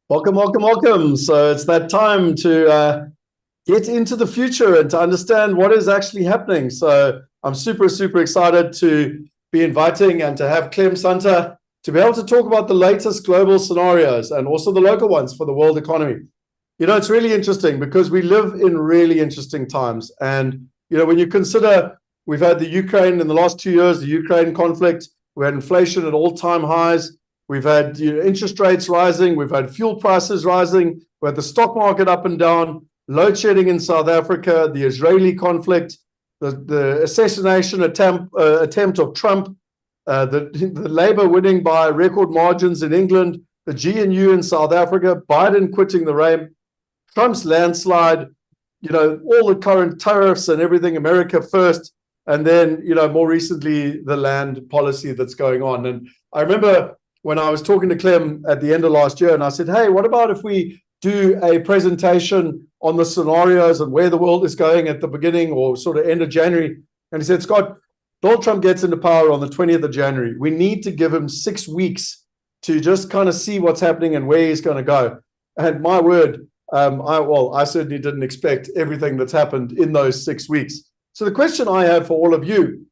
Welcome, welcome, welcome. So it's that time to get into the future and to understand what is actually happening. So I'm super, super excited to be inviting and to have Clem Sunter to be able to talk about the latest global scenarios and also the local ones for the world economy. You know, it's really interesting because we live in really interesting times. And, you know, when you consider we've had the Ukraine in the last 2 years, the Ukraine conflict, we had inflation at all-time highs. We've had interest rates rising. We've had fuel prices rising. We had the stock market up and down, load shedding in South Africa, the Israeli conflict, the assassination attempt of Trump, the Labour winning by record margins in England, the GNU in South Africa, Biden quitting the race, Trump's landslide, you know, all the current tariffs and everything, America first, and then, you know, more recently, the land policy that's going on. And I remember when I was talking to Clem at the end of last year, and I said, hey, what about if we do a presentation on the scenarios and where the world is going at the beginning or sort of end of January? And he said, Scott, Donald Trump gets into power on the 20th of January. We need to give him 6 weeks to just kind of see what's happening and where he's going to go. And my word, I certainly didn't expect everything that's happened in those 6 weeks. So the question I have for all of you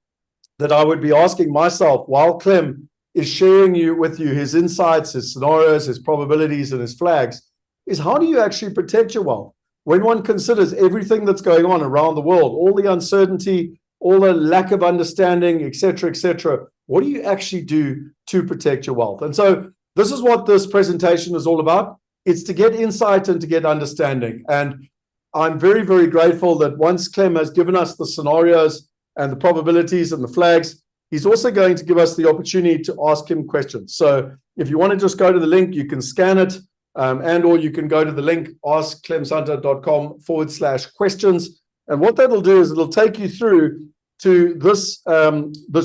that I would be asking myself while Clem is sharing with you his insights, his scenarios, his probabilities, and his flags, is how do you actually protect your wealth? When one considers everything that's going on around the world, all the uncertainty, all the lack of understanding, et cetera, what do you actually do to protect your wealth? And so this is what this presentation is all about. It's to get insight and to get understanding. And I'm very, very grateful that once Clem has given us the scenarios and the probabilities and the flags, he's also going to give us the opportunity to ask him questions. So if you want to just go to the link, you can scan it, or you can go to the link, askclemsunter.com/questions. And what that'll do is it'll take you through to this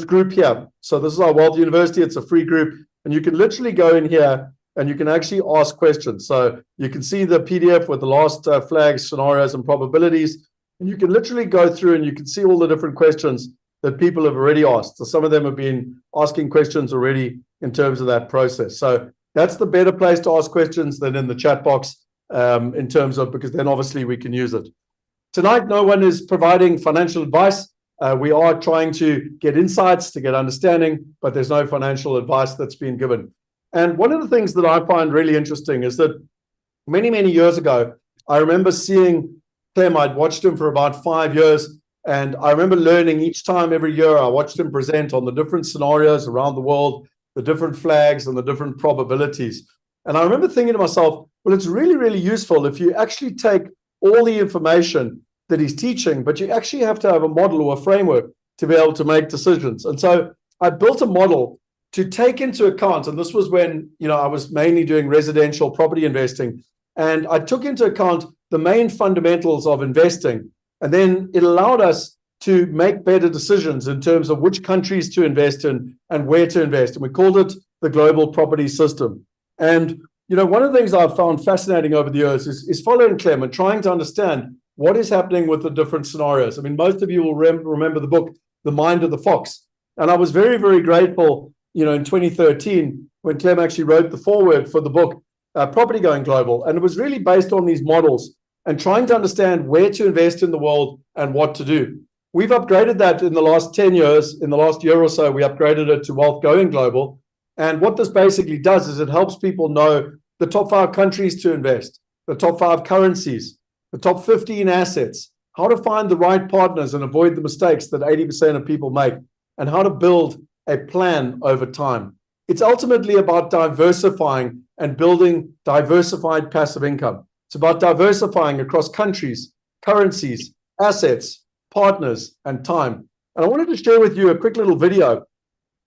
group here. So this is our Wealth University. It's a free group. And you can literally go in here and you can actually ask questions. So you can see the PDF with the last flags, scenarios, and probabilities. And you can literally go through and you can see all the different questions that people have already asked. So some of them have been asking questions already in terms of that process. So that's the better place to ask questions than in the chat box in terms of, because then obviously we can use it. Tonight, no one is providing financial advice. We are trying to get insights, to get understanding, but there's no financial advice that's been given. And one of the things that I find really interesting is that many, many years ago, I remember seeing Clem. I'd watched him for about 5 years. And I remember learning each time, every year, I watched him present on the different scenarios around the world, the different flags and the different probabilities. And I remember thinking to myself, well, it's really, really useful if you actually take all the information that he's teaching, but you actually have to have a model or a framework to be able to make decisions. And so I built a model to take into account, and this was when, you know, I was mainly doing residential property investing, and I took into account the main fundamentals of investing. And then it allowed us to make better decisions in terms of which countries to invest in and where to invest. And we called it the global property system. And, you know, one of the things I've found fascinating over the years is following Clem and trying to understand what is happening with the different scenarios. I mean, most of you will remember the book, The Mind of the Fox. And I was very, very grateful, you know, in 2013, when Clem actually wrote the foreword for the book, Property Going Global. And it was really based on these models and trying to understand where to invest in the world and what to do. We've upgraded that in the last 10 years. In the last year or so, we upgraded it to Wealth Going Global. And what this basically does is it helps people know the top 5 countries to invest, the top 5 currencies, the top 15 assets, how to find the right partners and avoid the mistakes that 80% of people make, and how to build a plan over time. It's ultimately about diversifying and building diversified passive income. It's about diversifying across countries, currencies, assets, partners, and time. And I wanted to share with you a quick little video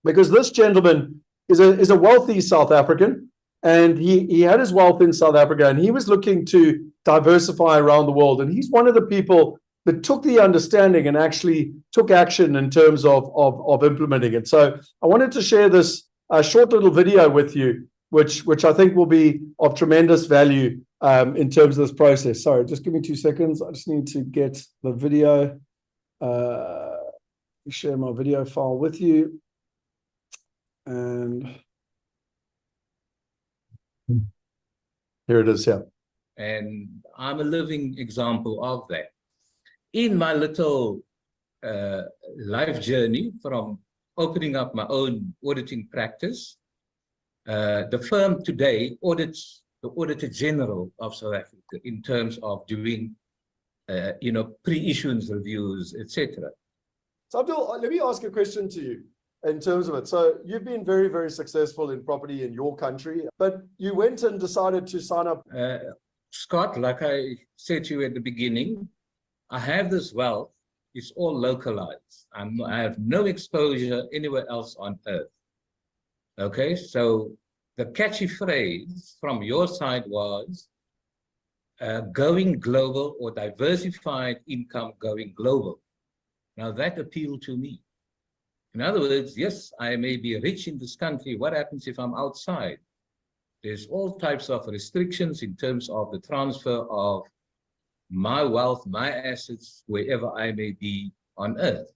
because this gentleman is a wealthy South African, and he had his wealth in South Africa, and he was looking to diversify around the world. And he's one of the people that took the understanding and actually took action in terms of implementing it. So I wanted to share this short little video with you, which I think will be of tremendous value in terms of this process. Sorry, just give me 2 seconds. I just need to get the video, share my video file with you. And Here it is, yeah. And I'm a living example of that. In my little life journey from opening up my own auditing practice, the firm today audits the Auditor General of South Africa in terms of doing, pre-issuance reviews, etc. So Abdul, let me ask a question to you in terms of it. So you've been very, very successful in property in your country, but you went and decided to sign up. Scott, like I said to you at the beginning, I have this wealth. It's all localized. I have no exposure anywhere else on earth. Okay, so the catchy phrase from your side was going global, or diversified income going global. Now that appealed to me. In other words, yes, I may be rich in this country. What happens if I'm outside? There's all types of restrictions in terms of the transfer of my wealth, my assets, wherever I may be on earth.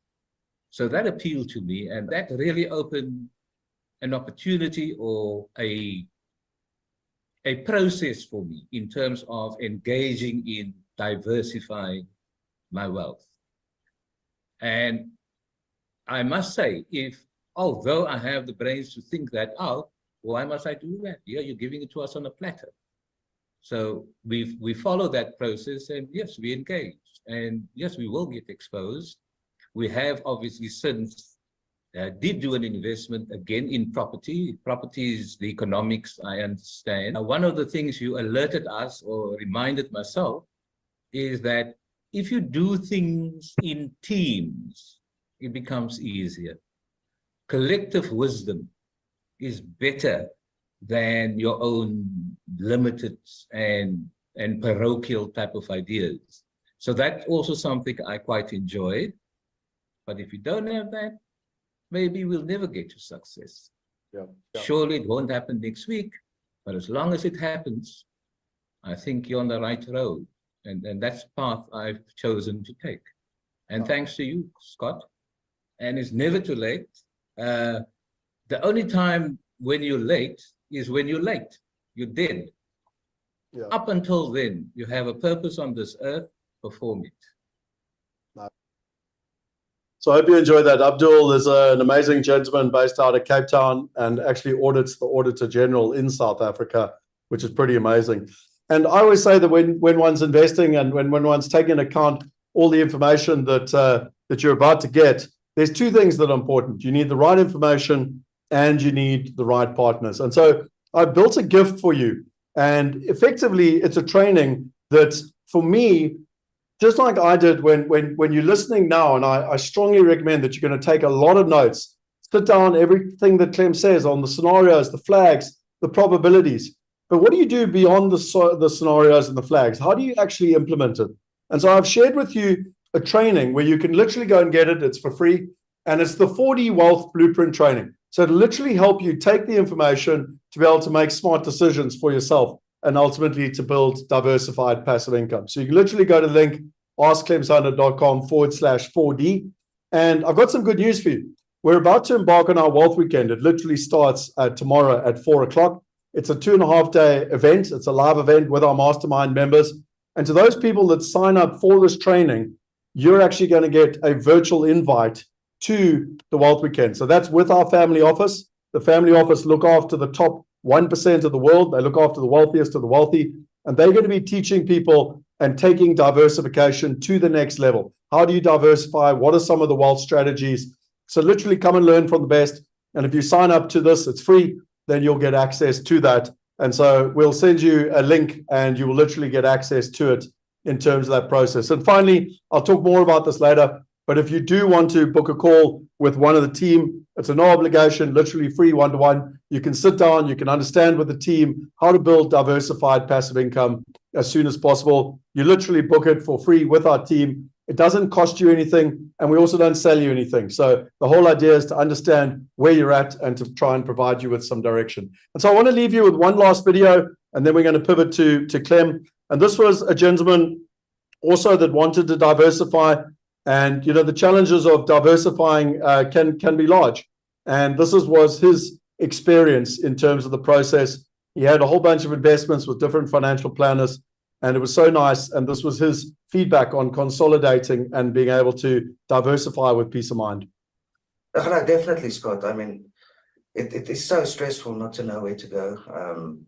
So that appealed to me, and that really opened an opportunity or a process for me in terms of engaging in diversifying my wealth. And I must say, although I have the brains to think that out, why must I do that? Yeah, you're giving it to us on a platter. So we follow that process, and yes, we engage, and yes, we will get exposed. We have obviously since did do an investment again in property. Property is the economics, I understand. Now, one of the things you alerted us or reminded myself is that if you do things in teams, it becomes easier. Collective wisdom is better than your own limited and parochial type of ideas. So that's also something I quite enjoyed. But if you don't have that, maybe we'll never get to success. Yeah. Surely it won't happen next week, but as long as it happens, I think you're on the right road. And that's the path I've chosen to take. And thanks to you, Scott. And it's never too late. The only time when you're late is when you're late. You're dead. Yeah. Up until then, you have a purpose on this earth, perform it. So I hope you enjoyed that. Abdul is an amazing gentleman based out of Cape Town and actually audits the Auditor General in South Africa, which is pretty amazing. And I always say that when one's investing and when one's taking into account all the information that you're about to get, there's two things that are important. You need the right information and you need the right partners. And so I built a gift for you. And effectively, it's a training that, for me, just like I did when you're listening now, and I strongly recommend that you're going to take a lot of notes, sit down, everything that Clem says on the scenarios, the flags, the probabilities. But what do you do beyond the scenarios and the flags? How do you actually implement it? And so I've shared with you a training where you can literally go and get it. It's for free. And it's the 4D Wealth Blueprint training. So it'll literally help you take the information to be able to make smart decisions for yourself and ultimately to build diversified passive income. So you can literally go to the link, askclemsunter.com/4D. And I've got some good news for you. We're about to embark on our Wealth Weekend. It literally starts tomorrow at 4 o'clock. It's a 2.5-day event. It's a live event with our mastermind members. And to those people that sign up for this training, you're actually going to get a virtual invite to the Wealth Weekend. So that's with our family office. The family office look after the top 1% of the world. They look after the wealthiest of the wealthy. And they're going to be teaching people and taking diversification to the next level. How do you diversify? What are some of the wealth strategies? So literally come and learn from the best. And if you sign up to this, it's free, then you'll get access to that. And so we'll send you a link and you will literally get access to it in terms of that process. And finally, I'll talk more about this later, but if you do want to book a call with one of the team, it's a no obligation, literally free one-to-one. You can sit down, you can understand with the team how to build diversified passive income as soon as possible. You literally book it for free with our team. It doesn't cost you anything, and we also don't sell you anything. So the whole idea is to understand where you're at and to try and provide you with some direction. And so I want to leave you with one last video, and then we're going to pivot to Clem. And this was a gentleman also that wanted to diversify. And, you know, the challenges of diversifying can be large. And this was his experience in terms of the process. He had a whole bunch of investments with different financial planners, and it was so nice. And this was his feedback on consolidating and being able to diversify with peace of mind. No, definitely, Scott. I mean, it is so stressful not to know where to go.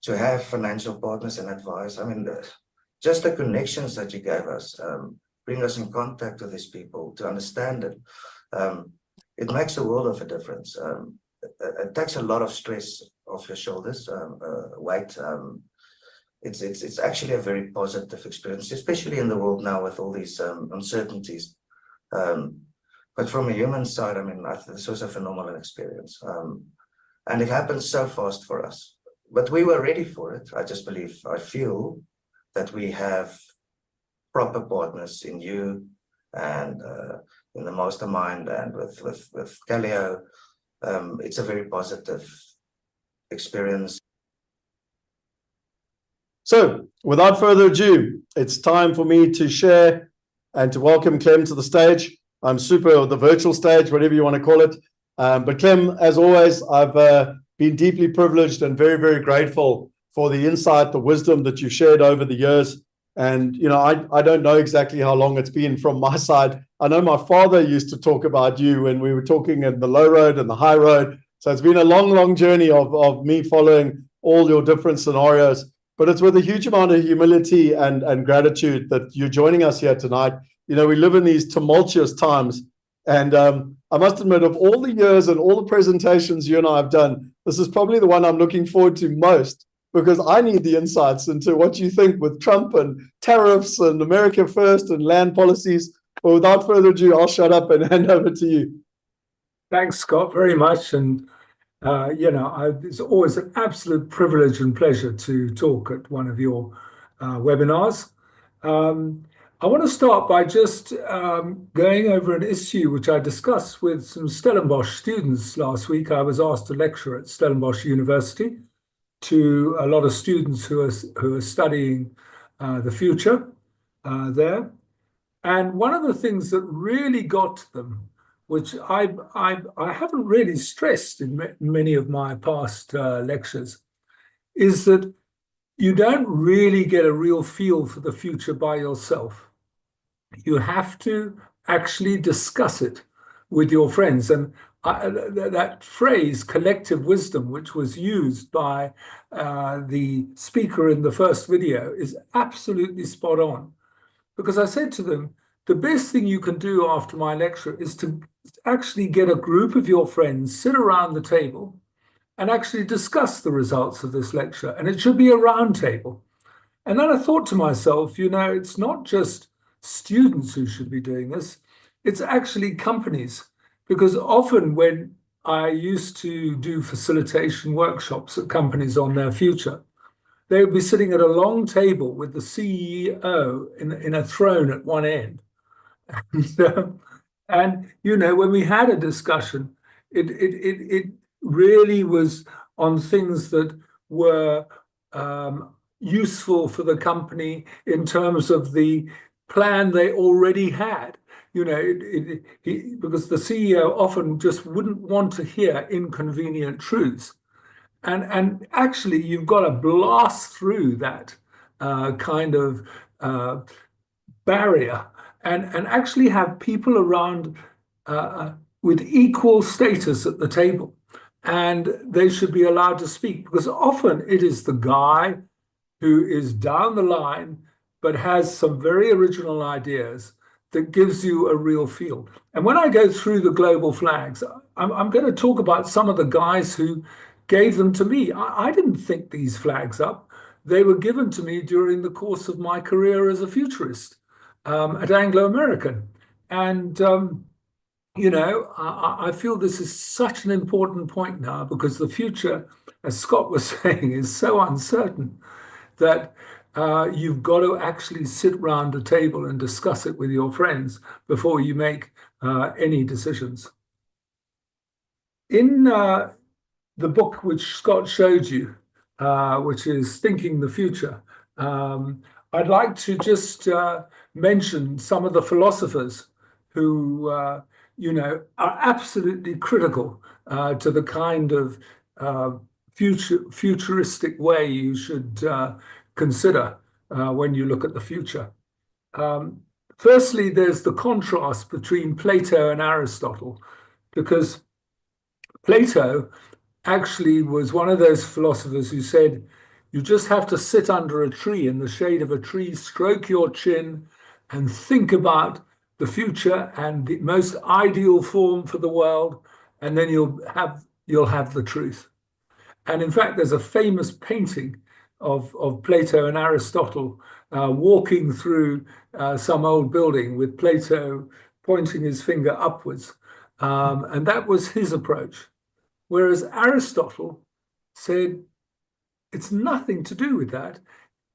To have financial partners and advice. I mean, just the connections that you gave us, bring us in contact with these people to understand it. It makes a world of a difference. It takes a lot of stress off your shoulders, weight. It's actually a very positive experience, especially in the world now with all these uncertainties. But from a human side, I mean, this was a phenomenal experience. And it happened so fast for us. But we were ready for it. I feel that we have proper partners in you and in the mastermind and with Calio. It's a very positive experience. So without further ado, it's time for me to share and to welcome Clem to the stage. I'm super, the virtual stage, whatever you want to call it. But Clem, as always, I've been deeply privileged and very, very grateful for the insight, the wisdom that you've shared over the years. And, you know, I don't know exactly how long it's been from my side. I know my father used to talk about you when we were talking in the low road and the high road. So it's been a long, long journey of me following all your different scenarios. But it's with a huge amount of humility and gratitude that you're joining us here tonight. You know, we live in these tumultuous times. And I must admit, of all the years and all the presentations you and I have done, this is probably the one I'm looking forward to most, because I need the insights into what you think with Trump and tariffs and America first and land policies. But without further ado, I'll shut up and hand over to you. Thanks, Scott, very much. And, you know, it's always an absolute privilege and pleasure to talk at one of your webinars. I want to start by just going over an issue which I discussed with some Stellenbosch students last week. I was asked to lecture at Stellenbosch University to a lot of students who are studying the future there. And one of the things that really got to them, which I haven't really stressed in many of my past lectures, is that you don't really get a real feel for the future by yourself. You have to actually discuss it with your friends. And that phrase, collective wisdom, which was used by the speaker in the first video, is absolutely spot on. Because I said to them, the best thing you can do after my lecture is to actually get a group of your friends, sit around the table, and actually discuss the results of this lecture. And it should be a round table. And then I thought to myself, you know, it's not just students who should be doing this, it's actually companies. Because often when I used to do facilitation workshops at companies on their future, they would be sitting at a long table with the CEO in a throne at one end. And you know, when we had a discussion, it really was on things that were useful for the company in terms of the plan they already had. You know, because the CEO often just wouldn't want to hear inconvenient truths. And actually, you've got to blast through that kind of barrier and actually have people around with equal status at the table. And they should be allowed to speak, because often it is the guy who is down the line but has some very original ideas that gives you a real feel. And when I go through the global flags, I'm going to talk about some of the guys who gave them to me. I didn't think these flags up. They were given to me during the course of my career as a futurist at Anglo American. And, you know, I feel this is such an important point now, because the future, as Scott was saying, is so uncertain that you've got to actually sit round a table and discuss it with your friends before you make any decisions. In the book which Scott showed you, which is Thinking the Future, I'd like to just mention some of the philosophers who, you know, are absolutely critical to the kind of futuristic way you should consider when you look at the future. Firstly, there's the contrast between Plato and Aristotle, because Plato actually was one of those philosophers who said, you just have to sit under a tree, in the shade of a tree, stroke your chin, and think about the future and the most ideal form for the world, and then you'll have the truth. And in fact, there's a famous painting of Plato and Aristotle walking through some old building with Plato pointing his finger upwards. And that was his approach. Whereas Aristotle said, it's nothing to do with that.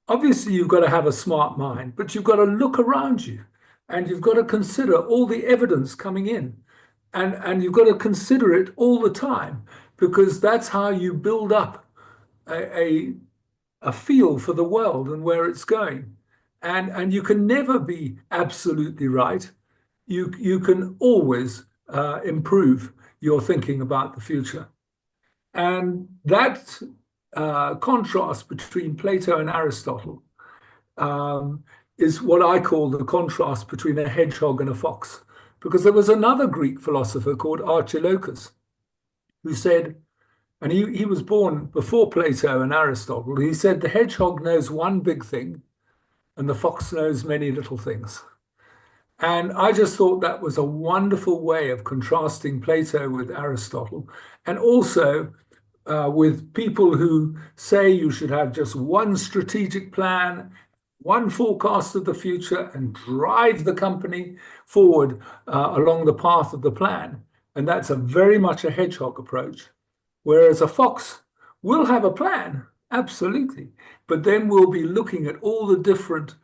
Obviously, you've got to have a smart mind, but you've got to look around you and you've got to consider all the evidence coming in. And you've got to consider it all the time, because that's how you build up a feel for the world and where it's going. And you can never be absolutely right. You can always improve your thinking about the future. And that contrast between Plato and Aristotle is what I call the contrast between a hedgehog and a fox. Because there was another Greek philosopher called Archilochus who said, and he was born before Plato and Aristotle, he said the hedgehog knows one big thing and the fox knows many little things. And I just thought that was a wonderful way of contrasting Plato with Aristotle, and also with people who say you should have just one strategic plan, one forecast of the future, and drive the company forward along the path of the plan. And that's very much a hedgehog approach. Whereas a fox will have a plan, absolutely, but then we'll be looking at all the different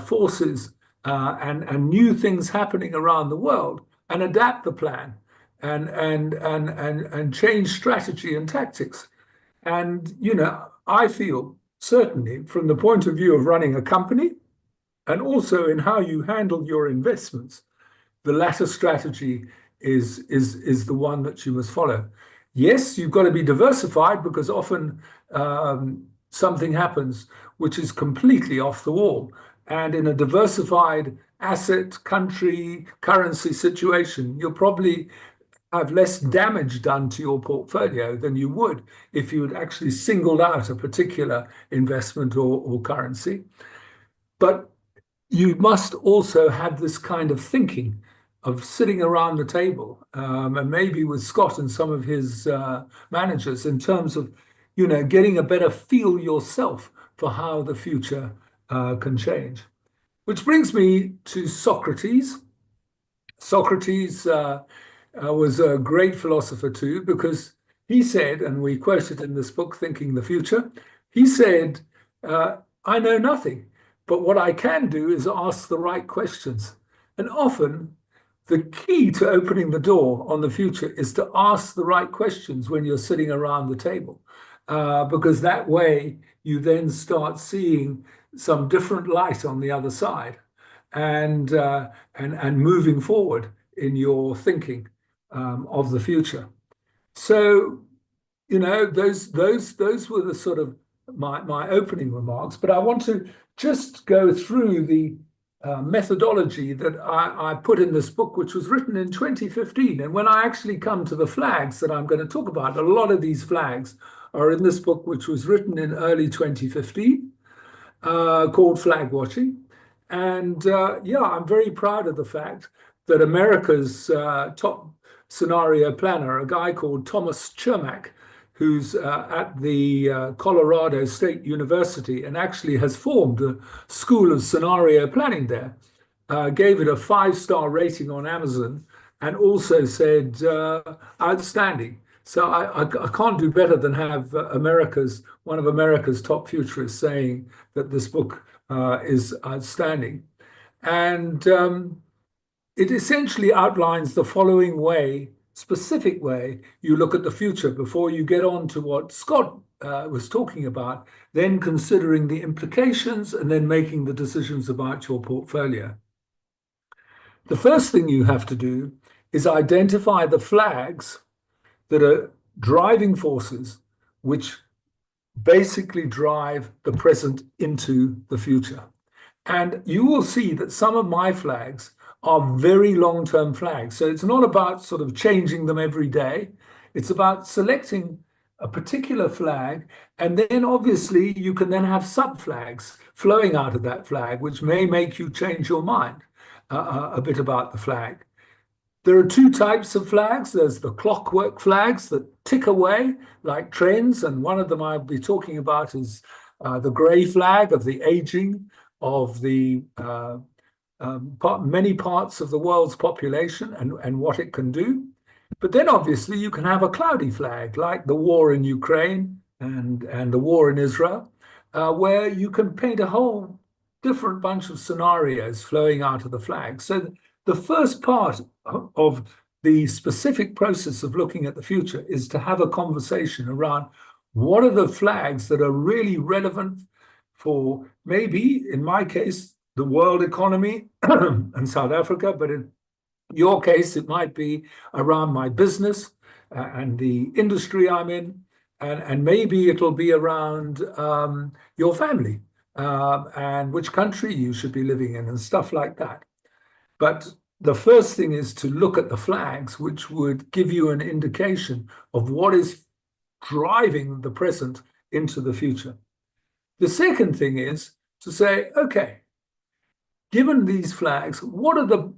forces and new things happening around the world, and adapt the plan and change strategy and tactics. And, you know, I feel certainly from the point of view of running a company and also in how you handle your investments, the latter strategy is the one that you must follow. Yes, you've got to be diversified, because often something happens which is completely off the wall. And in a diversified asset, country, currency situation, you'll probably have less damage done to your portfolio than you would if you had actually singled out a particular investment or currency. But you must also have this kind of thinking of sitting around the table, and maybe with Scott and some of his managers, in terms of, you know, getting a better feel yourself for how the future can change. Which brings me to Socrates. Socrates was a great philosopher too, because he said, and we quote it in this book, Thinking the Future, he said, I know nothing, but what I can do is ask the right questions. And often the key to opening the door on the future is to ask the right questions when you're sitting around the table, because that way you then start seeing some different light on the other side, and moving forward in your thinking of the future. So, you know, those were the sort of my opening remarks. But I want to just go through the methodology that I put in this book, which was written in 2015. And when I actually come to the flags that I'm going to talk about, a lot of these flags are in this book, which was written in early 2015, called Flag Watching. And yeah, I'm very proud of the fact that America's top scenario planner, a guy called Thomas Chermak, who's at the Colorado State University and actually has formed a school of scenario planning there, gave it a 5-star rating on Amazon, and also said outstanding. So I can't do better than have one of America's top futurists saying that this book is outstanding. And it essentially outlines the following specific way you look at the future before you get on to what Scott was talking about, then considering the implications and then making the decisions about your portfolio. The first thing you have to do is identify the flags that are driving forces which basically drive the present into the future. And you will see that some of my flags are very long-term flags. So it's not about sort of changing them every day. It's about selecting a particular flag, and then obviously you can then have sub-flags flowing out of that flag, which may make you change your mind a bit about the flag. There are two types of flags. There's the clockwork flags that tick away like trends, and one of them I'll be talking about is the grey flag of the aging of the many parts of the world's population and what it can do. But then obviously you can have a cloudy flag like the war in Ukraine and the war in Israel, where you can paint a whole different bunch of scenarios flowing out of the flag. So the first part of the specific process of looking at the future is to have a conversation around what are the flags that are really relevant for, maybe in my case, the world economy and South Africa, but in your case, it might be around my business and the industry I'm in, and maybe it'll be around your family and which country you should be living in and stuff like that. But the first thing is to look at the flags, which would give you an indication of what is driving the present into the future. The second thing is to say, okay, given these flags, what are the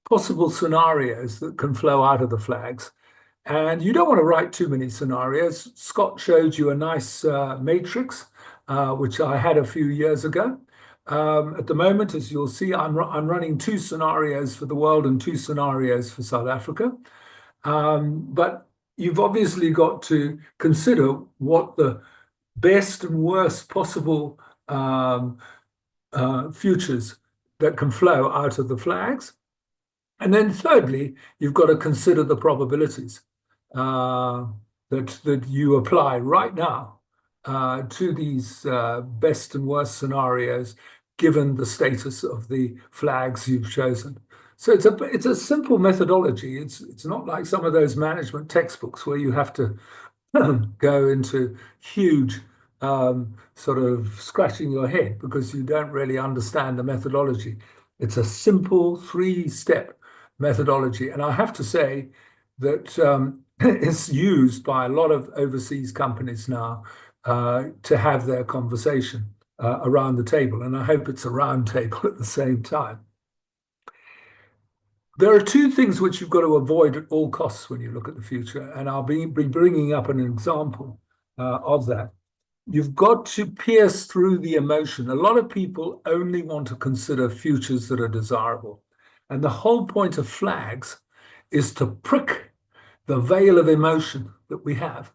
possible scenarios that can flow out of the flags? And you don't want to write too many scenarios. Scott showed you a nice matrix, which I had a few years ago. At the moment, as you'll see, I'm running 2 scenarios for the world and 2 scenarios for South Africa. But you've obviously got to consider what the best and worst possible futures that can flow out of the flags. And then thirdly, you've got to consider the probabilities that you apply right now to these best and worst scenarios, given the status of the flags you've chosen. So it's a simple methodology. It's not like some of those management textbooks where you have to go into huge sort of scratching your head because you don't really understand the methodology. It's a simple 3-step methodology. And I have to say that it's used by a lot of overseas companies now to have their conversation around the table. And I hope it's a round table at the same time. There are 2 things which you've got to avoid at all costs when you look at the future. And I'll be bringing up an example of that. You've got to pierce through the emotion. A lot of people only want to consider futures that are desirable. And the whole point of flags is to prick the veil of emotion that we have,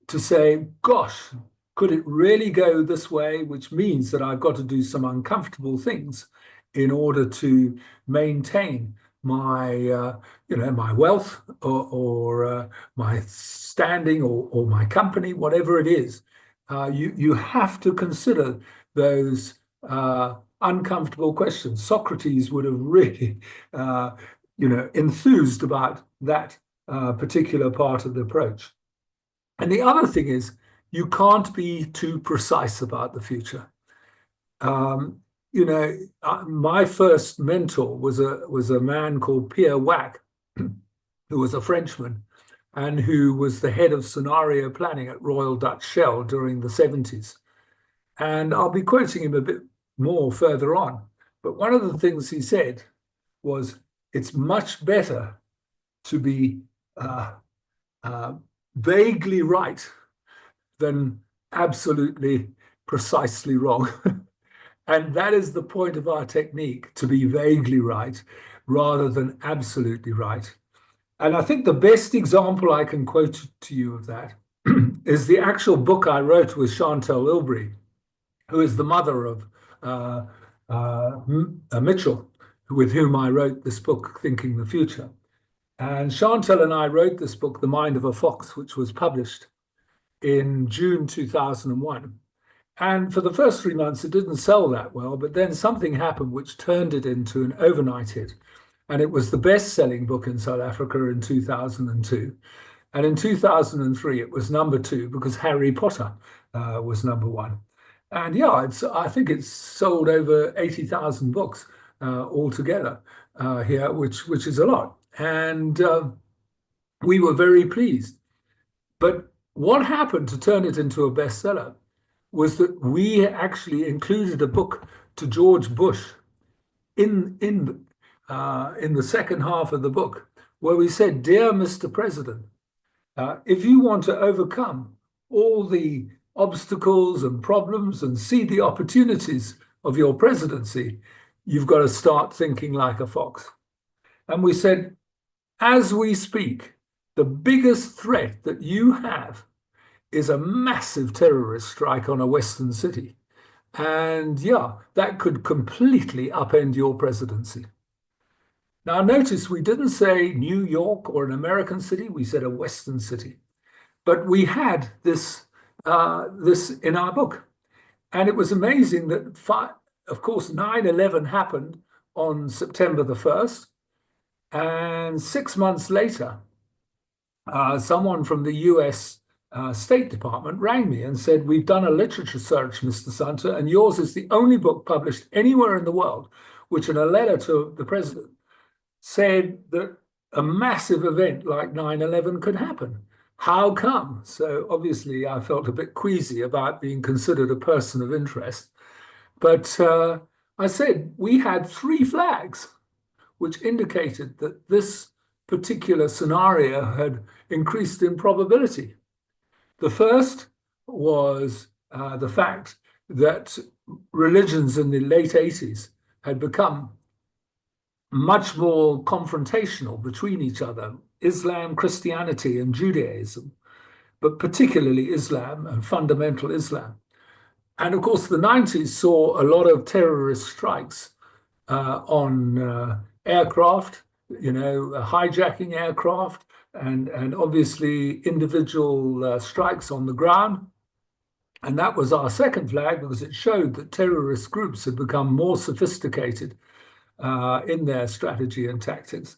to say, gosh, could it really go this way? Which means that I've got to do some uncomfortable things in order to maintain my, my wealth or my standing or my company, whatever it is. You have to consider those uncomfortable questions. Socrates would have really, enthused about that particular part of the approach. And the other thing is, you can't be too precise about the future. My first mentor was a man called Pierre Wack, who was a Frenchman and who was the head of scenario planning at Royal Dutch Shell during the 70s. And I'll be quoting him a bit more further on. But one of the things he said was, it's much better to be vaguely right than absolutely precisely wrong. And that is the point of our technique, to be vaguely right rather than absolutely right. And I think the best example I can quote to you of that is the actual book I wrote with Chantal Ilbury, who is the mother of Mitchell, with whom I wrote this book, Thinking the Future. And Chantal and I wrote this book, The Mind of a Fox, which was published in June 2001. And for the first 3 months, it didn't sell that well, but then something happened which turned it into an overnight hit. And it was the best-selling book in South Africa in 2002. And in 2003, it was number 2 because Harry Potter was number 1. And yeah, I think it's sold over 80,000 books altogether here, which is a lot. And we were very pleased. But what happened to turn it into a bestseller was that we actually included a book to George Bush in the second half of the book, where we said, "Dear Mr. President, if you want to overcome all the obstacles and problems and see the opportunities of your presidency, you've got to start thinking like a fox." And we said, as we speak, the biggest threat that you have is a massive terrorist strike on a Western city. And yeah, that could completely upend your presidency. Now, notice we didn't say New York or an American city, we said a Western city. But we had this in our book. And it was amazing that, of course, 9/11 happened on September the 1st. And 6 months later, someone from the US State Department rang me and said, "We've done a literature search, Mr. Sunter, and yours is the only book published anywhere in the world which in a letter to the president said that a massive event like 9/11 could happen. How come?" So obviously I felt a bit queasy about being considered a person of interest. But I said we had 3 flags, which indicated that this particular scenario had increased in probability. The first was the fact that religions in the late 80s had become much more confrontational between each other, Islam, Christianity, and Judaism, but particularly Islam and fundamental Islam. And of course, the 90s saw a lot of terrorist strikes on aircraft, hijacking aircraft, and obviously individual strikes on the ground. And that was our second flag because it showed that terrorist groups had become more sophisticated in their strategy and tactics.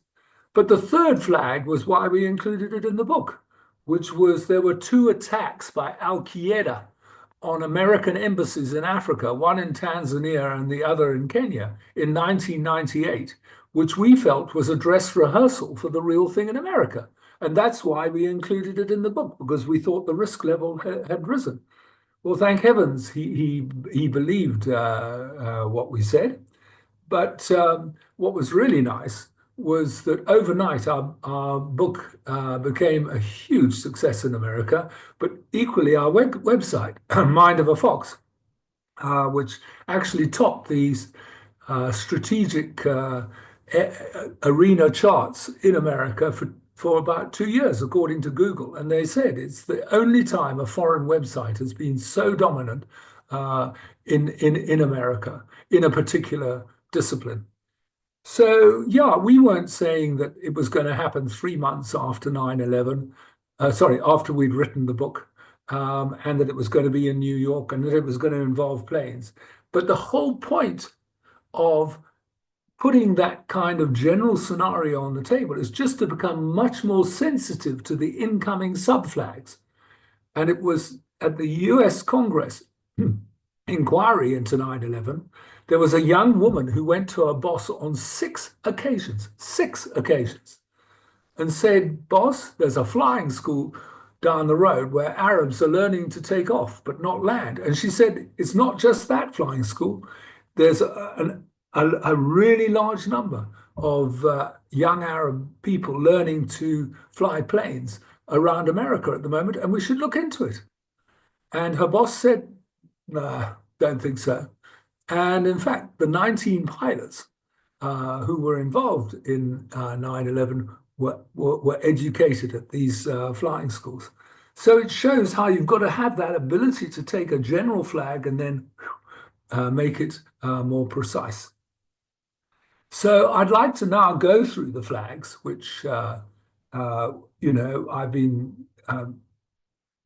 But the third flag was why we included it in the book, which was there were 2 attacks by Al-Qaeda on American embassies in Africa, one in Tanzania and the other in Kenya in 1998, which we felt was a dress rehearsal for the real thing in America. And that's why we included it in the book, because we thought the risk level had risen. Well, thank heavens he believed what we said. But what was really nice was that overnight our book became a huge success in America, but equally our website, Mind of a Fox, which actually topped these strategic arena charts in America for about 2 years, according to Google. And they said it's the only time a foreign website has been so dominant in America in a particular discipline. So yeah, we weren't saying that it was going to happen 3 months after 9/11, after we'd written the book, and that it was going to be in New York and that it was going to involve planes. But the whole point of putting that kind of general scenario on the table is just to become much more sensitive to the incoming subflags. And it was at the US Congress inquiry into 9/11, there was a young woman who went to her boss on 6 occasions, and said, "Boss, there's a flying school down the road where Arabs are learning to take off but not land." And she said, "It's not just that flying school. There's a really large number of young Arab people learning to fly planes around America at the moment, and we should look into it." And her boss said, "Nah, don't think so." And in fact, the 19 pilots who were involved in 9/11 were educated at these flying schools. So it shows how you've got to have that ability to take a general flag and then make it more precise. So I'd like to now go through the flags, which I've been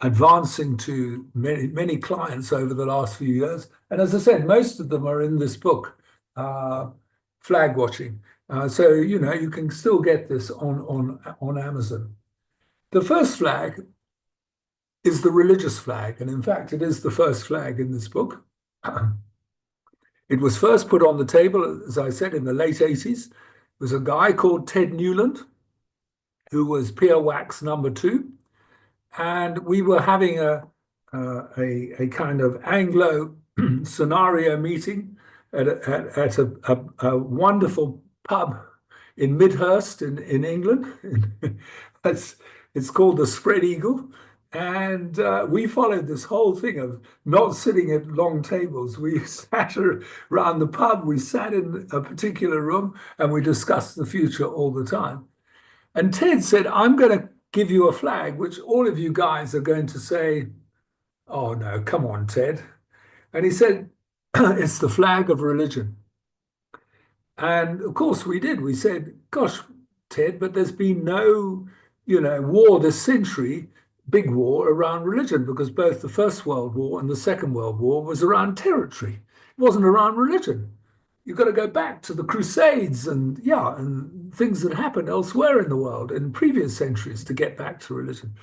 advancing to many clients over the last few years. And as I said, most of them are in this book, Flag Watching. So you can still get this on Amazon. The first flag is the religious flag, and in fact, it is the first flag in this book. It was first put on the table, as I said, in the late 80s. It was a guy called Ted Newland, who was Peer Wax number 2. And we were having a kind of Anglo scenario meeting at a wonderful pub in Midhurst in England. It's called the Spread Eagle. And we followed this whole thing of not sitting at long tables. We sat around the pub, we sat in a particular room, and we discussed the future all the time. And Ted said, I'm going to give you a flag, which all of you guys are going to say, oh no, come on, Ted. And he said, it's the flag of religion. And of course we did. We said, gosh, Ted, but there's been no, war this century, big war around religion, because both the First World War and the Second World War was around territory. It wasn't around religion. You've got to go back to the Crusades and things that happened elsewhere in the world in previous centuries to get back to religion.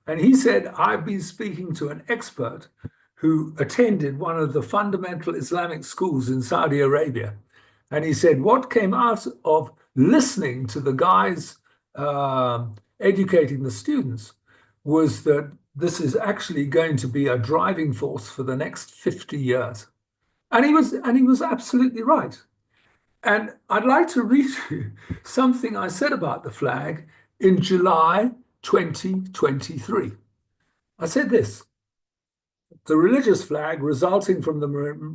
And he said, I've been speaking to an expert who attended one of the fundamental Islamic schools in Saudi Arabia. And he said, what came out of listening to the guys educating the students was that this is actually going to be a driving force for the next 50 years. And he was absolutely right. And I'd like to read you something I said about the flag in July 2023. I said this: the religious flag resulting from the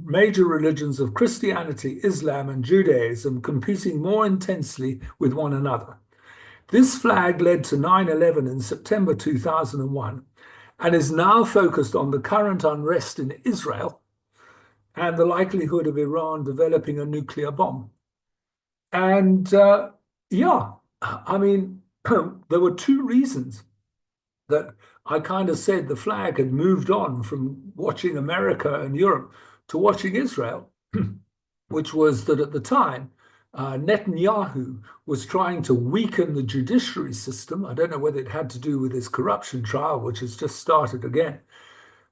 major religions of Christianity, Islam, and Judaism competing more intensely with one another. This flag led to 9/11 in September 2001 and is now focused on the current unrest in Israel and the likelihood of Iran developing a nuclear bomb. And there were 2 reasons that I kind of said the flag had moved on from watching America and Europe to watching Israel, which was that at the time, Netanyahu was trying to weaken the judiciary system. I don't know whether it had to do with his corruption trial, which has just started again.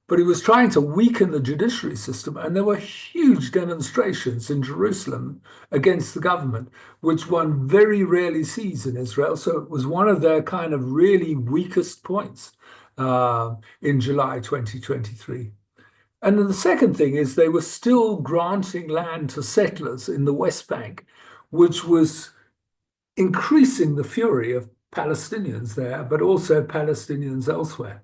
But he was trying to weaken the judiciary system, and there were huge demonstrations in Jerusalem against the government, which one very rarely sees in Israel. So it was one of their kind of really weakest points in July 2023. And then the second thing is they were still granting land to settlers in the West Bank, which was increasing the fury of Palestinians there, but also Palestinians elsewhere.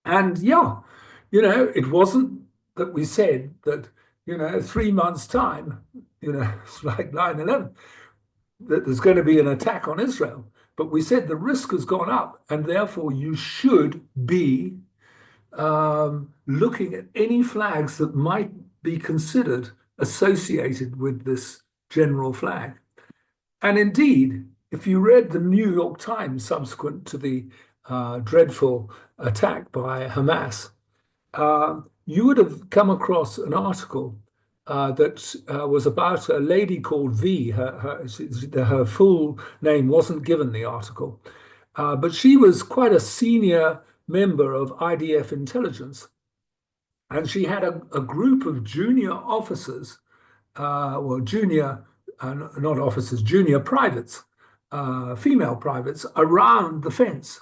And it wasn't that we said that, 3 months' time, it's like 9/11, that there's going to be an attack on Israel. But we said the risk has gone up, and therefore you should be looking at any flags that might be considered associated with this general flag. And indeed, if you read the New York Times subsequent to the dreadful attack by Hamas, you would have come across an article that was about a lady called V. Her full name wasn't given the article, but she was quite a senior member of IDF intelligence. And she had a group of junior officers, junior privates, female privates, around the fence,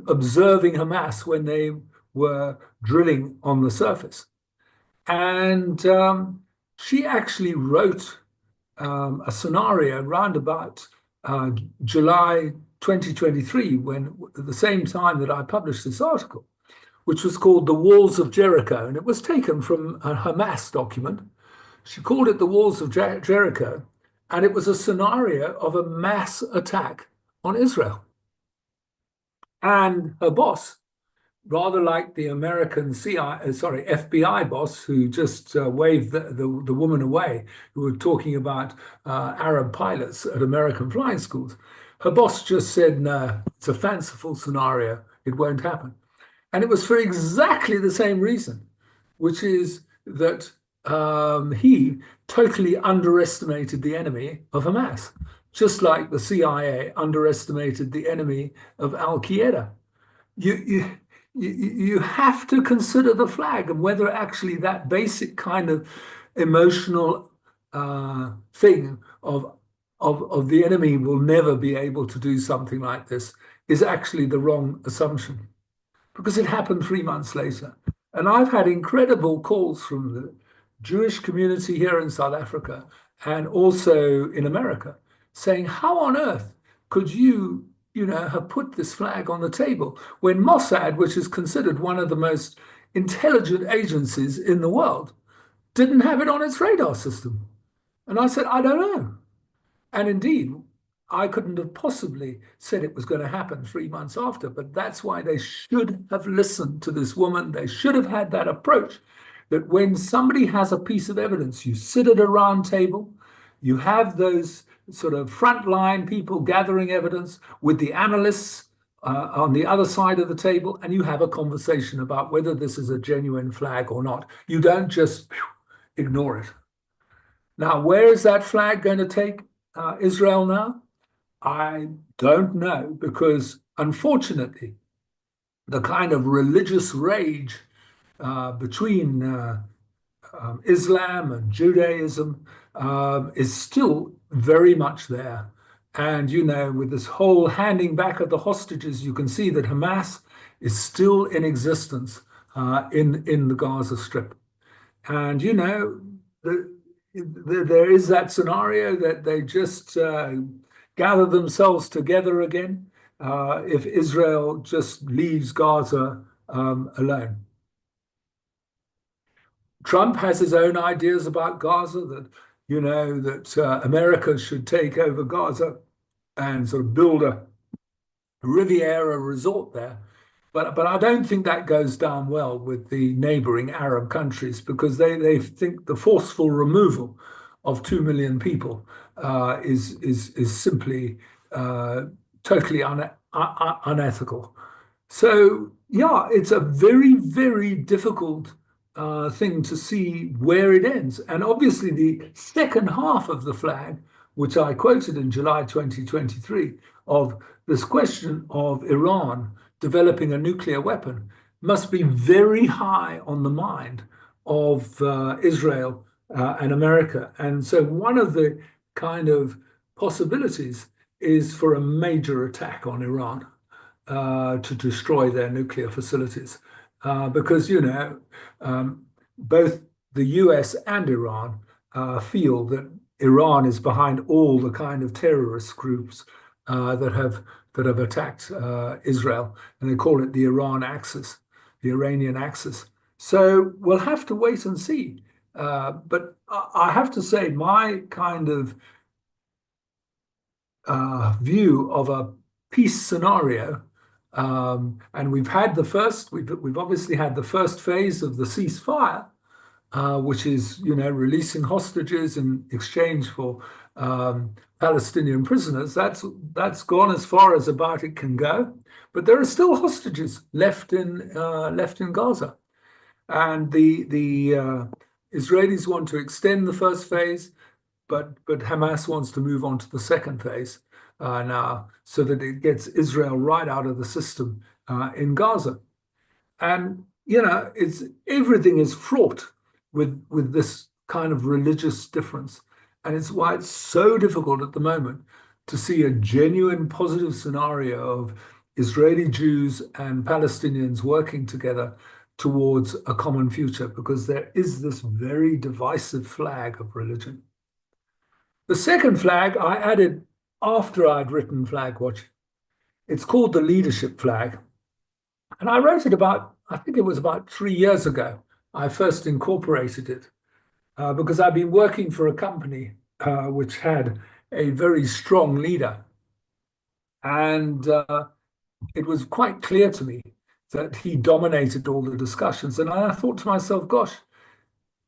observing Hamas when they were drilling on the surface. And she actually wrote a scenario around about July 2023, at the same time that I published this article, which was called The Walls of Jericho. And it was taken from a Hamas document. She called it The Walls of Jericho. And it was a scenario of a mass attack on Israel. And her boss, rather like the American FBI boss who just waved the woman away, who were talking about Arab pilots at American flying schools, her boss just said, no, it's a fanciful scenario. It won't happen. And it was for exactly the same reason, which is that he totally underestimated the enemy of Hamas. just like the CIA underestimated the enemy of Al Qaeda. You have to consider the flag and whether actually that basic kind of emotional thing of the enemy will never be able to do something like this is actually the wrong assumption, because it happened 3 months later. And I've had incredible calls from the Jewish community here in South Africa and also in America saying, how on earth could you have put this flag on the table when Mossad, which is considered one of the most intelligent agencies in the world, didn't have it on its radar system? And I said, I don't know. And indeed, I couldn't have possibly said it was going to happen 3 months after, but that's why they should have listened to this woman. They should have had that approach that when somebody has a piece of evidence, you sit at a round table, you have those sort of frontline people gathering evidence with the analysts on the other side of the table, and you have a conversation about whether this is a genuine flag or not. You don't just ignore it. Now, where is that flag going to take Israel now? I don't know, because unfortunately, the kind of religious rage between Islam and Judaism is still very much there. And, with this whole handing back of the hostages, you can see that Hamas is still in existence in the Gaza Strip. And, there is that scenario that they just gather themselves together again if Israel just leaves Gaza alone. Trump has his own ideas about Gaza, that that America should take over Gaza and sort of build a Riviera resort there. But I don't think that goes down well with the neighboring Arab countries, because they think the forceful removal of 2 million people is simply totally unethical. So yeah, it's a very, very difficult thing to see where it ends. And obviously the second half of the flag, which I quoted in July 2023, of this question of Iran developing a nuclear weapon, must be very high on the mind of Israel and America. And so one of the kind of possibilities is for a major attack on Iran to destroy their nuclear facilities. Because, both the US and Iran feel that Iran is behind all the kind of terrorist groups that have attacked Israel, and they call it the Iran axis, the Iranian axis. So we'll have to wait and see. But I have to say, my kind of view of a peace scenario, and we've obviously had the first phase of the ceasefire, which is releasing hostages in exchange for Palestinian prisoners. That's gone as far as about it can go, but there are still hostages left in Gaza, and the Israelis want to extend the first phase, but Hamas wants to move on to the second phase now, so that it gets Israel right out of the system in Gaza. And everything is fraught with this kind of religious difference. And it's why it's so difficult at the moment to see a genuine positive scenario of Israeli Jews and Palestinians working together towards a common future, because there is this very divisive flag of religion. The second flag I added after I'd written Flag Watching. It's called the leadership flag. And I wrote it I think it was about 3 years ago. I first incorporated it because I've been working for a company which had a very strong leader. And it was quite clear to me that he dominated all the discussions. And I thought to myself, gosh,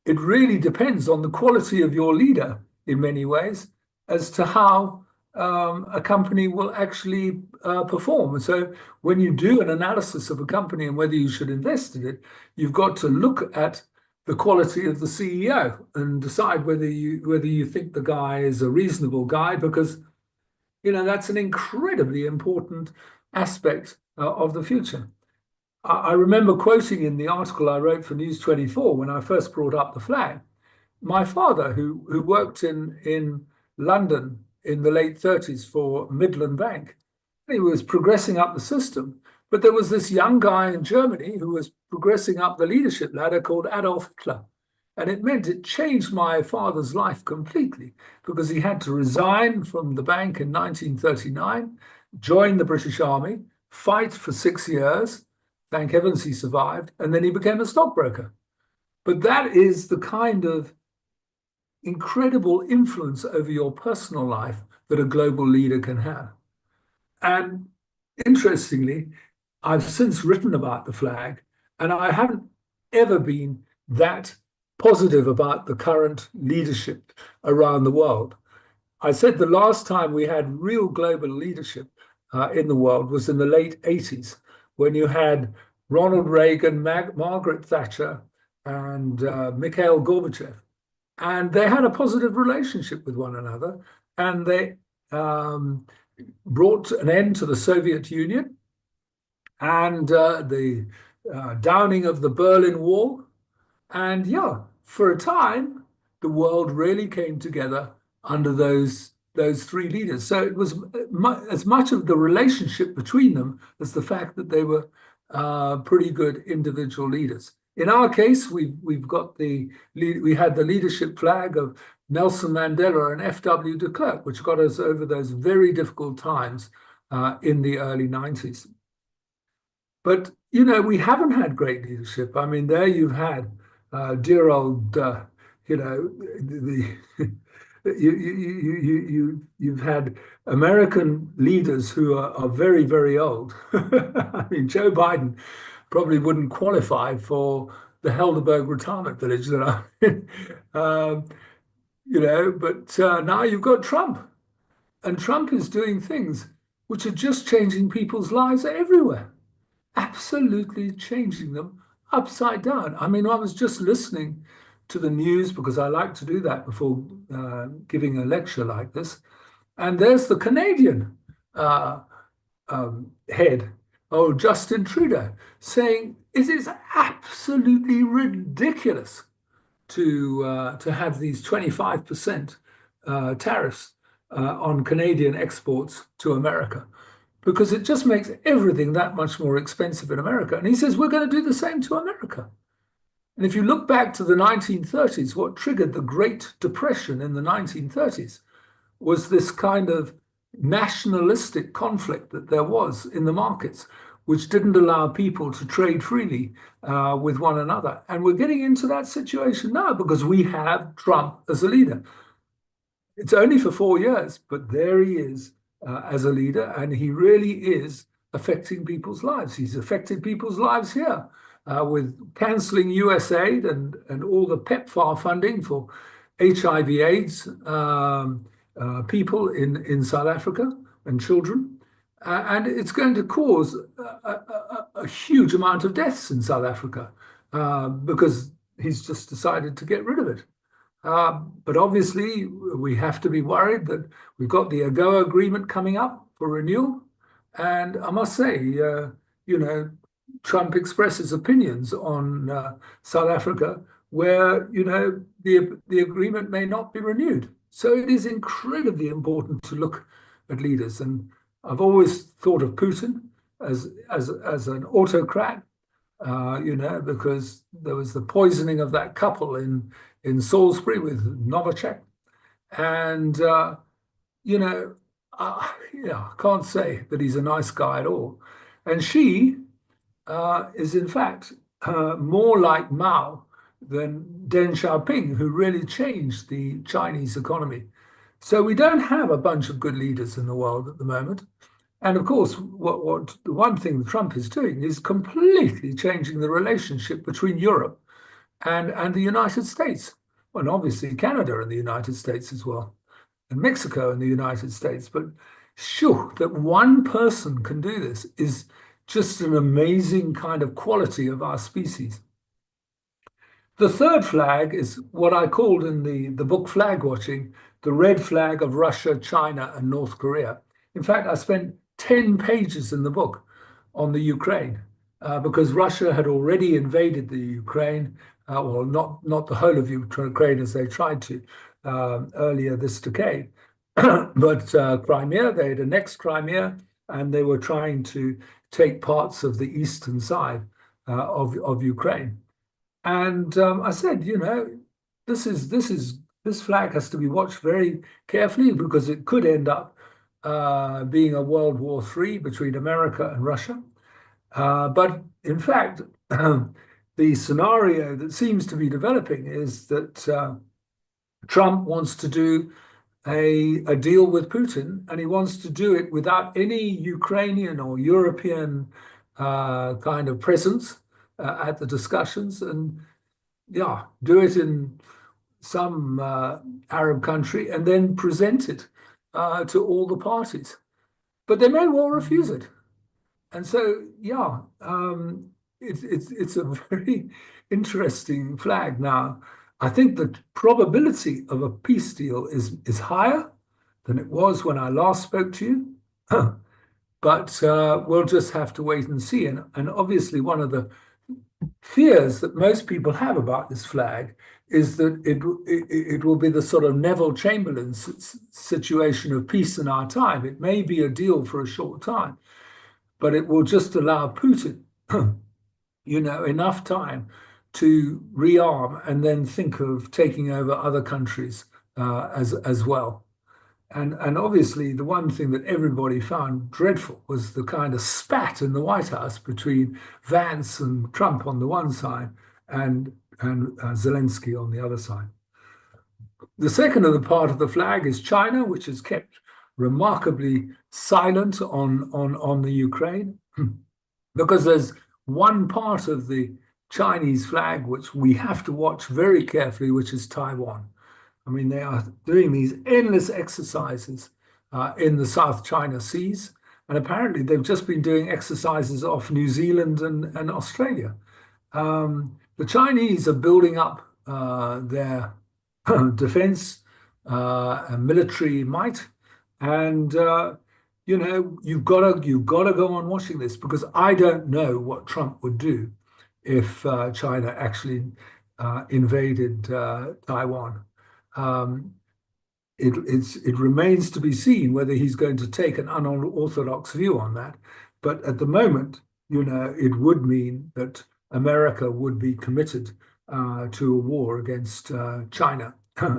it really depends on the quality of your leader in many ways as to how a company will actually perform. So when you do an analysis of a company and whether you should invest in it, you've got to look at the quality of the CEO and decide whether you think the guy is a reasonable guy, because that's an incredibly important aspect of the future. I remember quoting in the article I wrote for News 24 when I first brought up the flag, my father, who worked in London in the late 30s for Midland Bank. He was progressing up the system, but there was this young guy in Germany who was progressing up the leadership ladder called Adolf Hitler. And it changed my father's life completely, because he had to resign from the bank in 1939, join the British Army, fight for 6 years. Thank heavens he survived. And then he became a stockbroker. But that is the kind of incredible influence over your personal life that a global leader can have. And interestingly, I've since written about the flag, and I haven't ever been that positive about the current leadership around the world. I said the last time we had real global leadership in the world was in the late 80s, when you had Ronald Reagan, Margaret Thatcher, and Mikhail Gorbachev. And they had a positive relationship with one another, and they brought an end to the Soviet Union and the downing of the Berlin Wall. And yeah, for a time, the world really came together under those three leaders. So it was as much of the relationship between them as the fact that they were pretty good individual leaders. In our case, we had the leadership flag of Nelson Mandela and F.W. de Klerk, which got us over those very difficult times in the early 90s. But, we haven't had great leadership. I mean, there you've had dear old, you've had American leaders who are very, very old. I mean, Joe Biden probably wouldn't qualify for the Helderberg retirement village that I'm in. But now you've got Trump, and Trump is doing things which are just changing people's lives everywhere, absolutely changing them upside down. I mean, I was just listening to the news, because I like to do that before giving a lecture like this, and there's the Canadian head, Justin Trudeau, saying it is absolutely ridiculous to have these 25% tariffs on Canadian exports to America, because it just makes everything that much more expensive in America. And he says, we're going to do the same to America. And if you look back to the 1930s, what triggered the Great Depression in the 1930s was this kind of nationalistic conflict that there was in the markets, which didn't allow people to trade freely with one another. And we're getting into that situation now because we have Trump as a leader. It's only for 4 years, but there he is as a leader, and he really is affecting people's lives. He's affected people's lives here with cancelling USAID and all the PEPFAR funding for HIV/AIDS people in South Africa and children. And it's going to cause a huge amount of deaths in South Africa because he's just decided to get rid of it. But obviously, we have to be worried that we've got the AGOA agreement coming up for renewal. And I must say, Trump expresses opinions on South Africa where, the agreement may not be renewed. So it is incredibly important to look at leaders. And I've always thought of Putin as an autocrat, because there was the poisoning of that couple in Salisbury with Novichok. And, I can't say that he's a nice guy at all. And she is, in fact, more like Mao than Deng Xiaoping, who really changed the Chinese economy. So we don't have a bunch of good leaders in the world at the moment. And of course, what the one thing that Trump is doing is completely changing the relationship between Europe and the United States. Well, and obviously Canada and the United States as well, and Mexico and the United States. But sure, that one person can do this is just an amazing kind of quality of our species. The third flag is what I called in the book Flag Watching, the red flag of Russia, China, and North Korea. In fact, I spent 10 pages in the book on the Ukraine because Russia had already invaded the Ukraine, well, not the whole of Ukraine as they tried to earlier this decade, but Crimea, they had annexed Crimea, and they were trying to take parts of the eastern side of Ukraine. And I said, this flag has to be watched very carefully because it could end up being a World War III between America and Russia. But in fact, the scenario that seems to be developing is that Trump wants to do a deal with Putin, and he wants to do it without any Ukrainian or European kind of presence at the discussions, and do it in some Arab country and then present it to all the parties. But they may well refuse it. And so, it's a very interesting flag. Now, I think the probability of a peace deal is higher than it was when I last spoke to you. But we'll just have to wait and see. And obviously, one of the fears that most people have about this flag is that it will be the sort of Neville Chamberlain situation of peace in our time. It may be a deal for a short time, but it will just allow Putin, enough time to rearm and then think of taking over other countries as well. And obviously, the one thing that everybody found dreadful was the kind of spat in the White House between Vance and Trump on the one side and Zelensky on the other side. The second of the part of the flag is China, which has kept remarkably silent on the Ukraine, because there's one part of the Chinese flag which we have to watch very carefully, which is Taiwan. I mean, they are doing these endless exercises in the South China Seas, and apparently they've just been doing exercises off New Zealand and Australia. The Chinese are building up their defense and military might, and you've got to go on watching this, because I don't know what Trump would do if China actually invaded Taiwan. It remains to be seen whether he's going to take an unorthodox view on that. But at the moment, it would mean that America would be committed to a war against China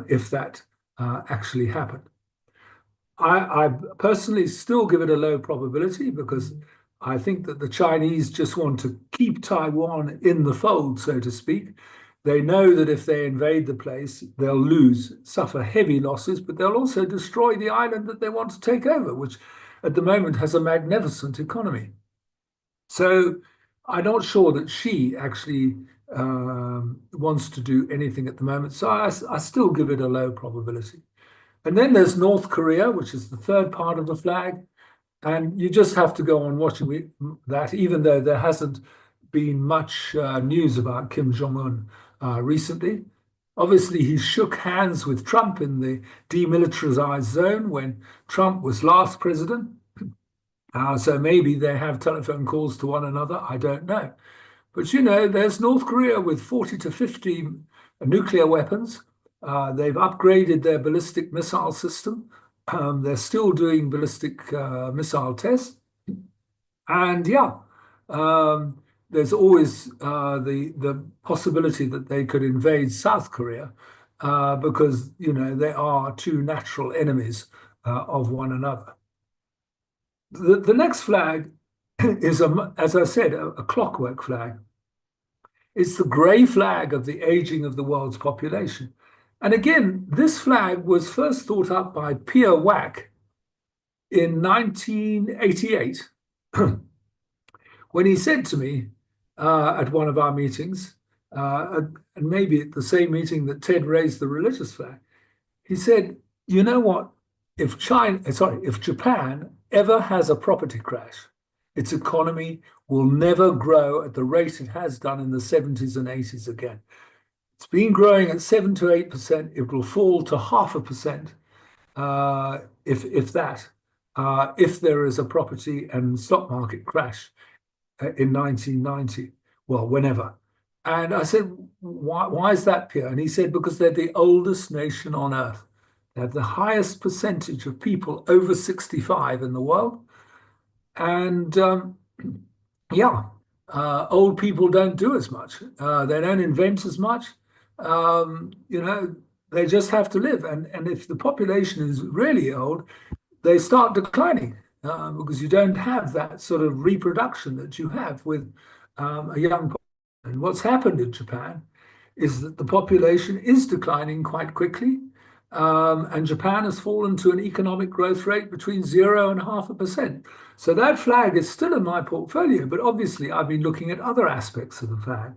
if that actually happened. I personally still give it a low probability, because I think that the Chinese just want to keep Taiwan in the fold, so to speak. They know that if they invade the place, they'll suffer heavy losses, but they'll also destroy the island that they want to take over, which at the moment has a magnificent economy. So I'm not sure that Xi actually wants to do anything at the moment. So I still give it a low probability. And then there's North Korea, which is the third part of the flag. And you just have to go on watching that, even though there hasn't been much news about Kim Jong-un recently. Obviously, he shook hands with Trump in the demilitarized zone when Trump was last president. So maybe they have telephone calls to one another. I don't know. But, there's North Korea with 40 to 50 nuclear weapons. They've upgraded their ballistic missile system. They're still doing ballistic missile tests. And there's always the possibility that they could invade South Korea because, they are two natural enemies of one another. The next flag is, as I said, a clockwork flag. It's the gray flag of the aging of the world's population. And again, this flag was first thought up by Pierre Wack in 1988, when he said to me at one of our meetings, and maybe at the same meeting that Ted raised the religious flag, he said, you know what? If Japan ever has a property crash, its economy will never grow at the rate it has done in the 70s and 80s again. It's been growing at 7 to 8%. It will fall to 0.5%, if that, if there is a property and stock market crash in 1990, well, whenever. And I said, why is that, Pierre? And he said, because they're the oldest nation on earth. They have the highest percentage of people over 65 in the world. And yeah, old people don't do as much. They don't invent as much. You know, they just have to live. And if the population is really old, they start declining because you don't have that sort of reproduction that you have with a young population. And what's happened in Japan is that the population is declining quite quickly. And Japan has fallen to an economic growth rate between 0.5%. So that flag is still in my portfolio, but obviously I've been looking at other aspects of the flag.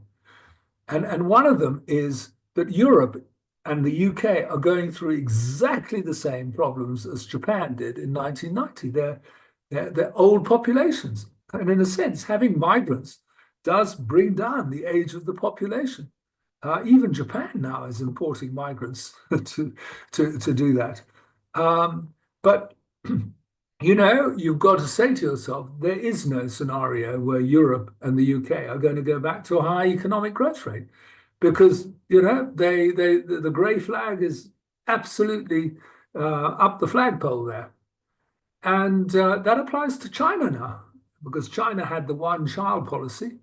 And one of them is that Europe and the UK are going through exactly the same problems as Japan did in 1990. They're old populations. And in a sense, having migrants does bring down the age of the population. Even Japan now is importing migrants to do that. But you know, you've got to say to yourself, there is no scenario where Europe and the UK are going to go back to a high economic growth rate, because you know the grey flag is absolutely up the flagpole there, and that applies to China now, because China had the one-child policy.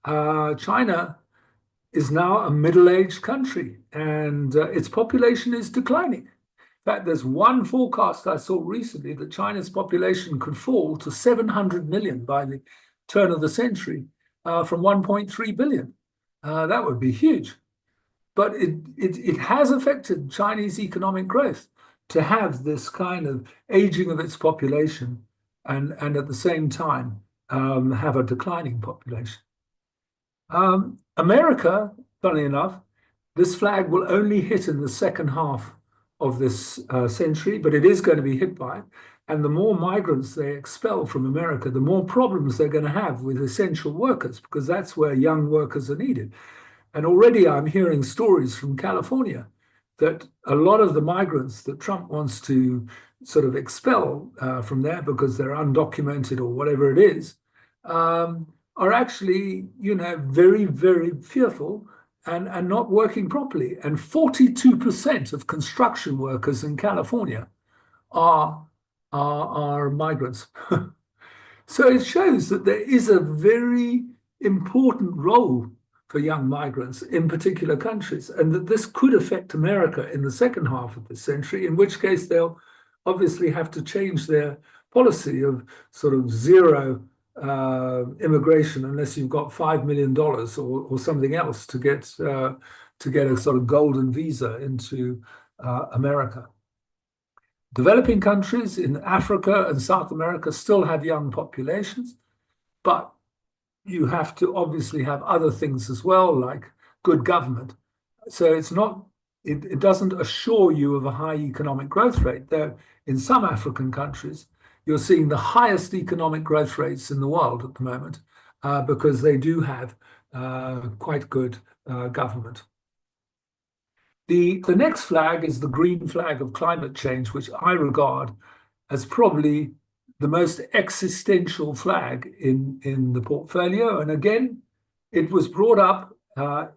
China is now a middle-aged country, and its population is declining. In fact, there's one forecast I saw recently that China's population could fall to 700 million by the turn of the century from 1.3 billion. That would be huge. But it has affected Chinese economic growth to have this kind of aging of its population and at the same time have a declining population. America, funnily enough, this flag will only hit in the second half of this century, but it is going to be hit by it. And the more migrants they expel from America, the more problems they're going to have with essential workers, because that's where young workers are needed. And already I'm hearing stories from California that a lot of the migrants that Trump wants to sort of expel from there because they're undocumented or whatever it is, are actually, you know, very, very fearful and not working properly. And 42% of construction workers in California are migrants. So it shows that there is a very important role for young migrants in particular countries, and that this could affect America in the second half of the century, in which case they'll obviously have to change their policy of sort of zero immigration unless you've got $5 million or something else to get a sort of golden visa into America. Developing countries in Africa and South America still have young populations, but you have to obviously have other things as well, like good government. So it's not, it doesn't assure you of a high economic growth rate. Though in some African countries, you're seeing the highest economic growth rates in the world at the moment because they do have quite good government. The next flag is the green flag of climate change, which I regard as probably the most existential flag in the portfolio. And again, it was brought up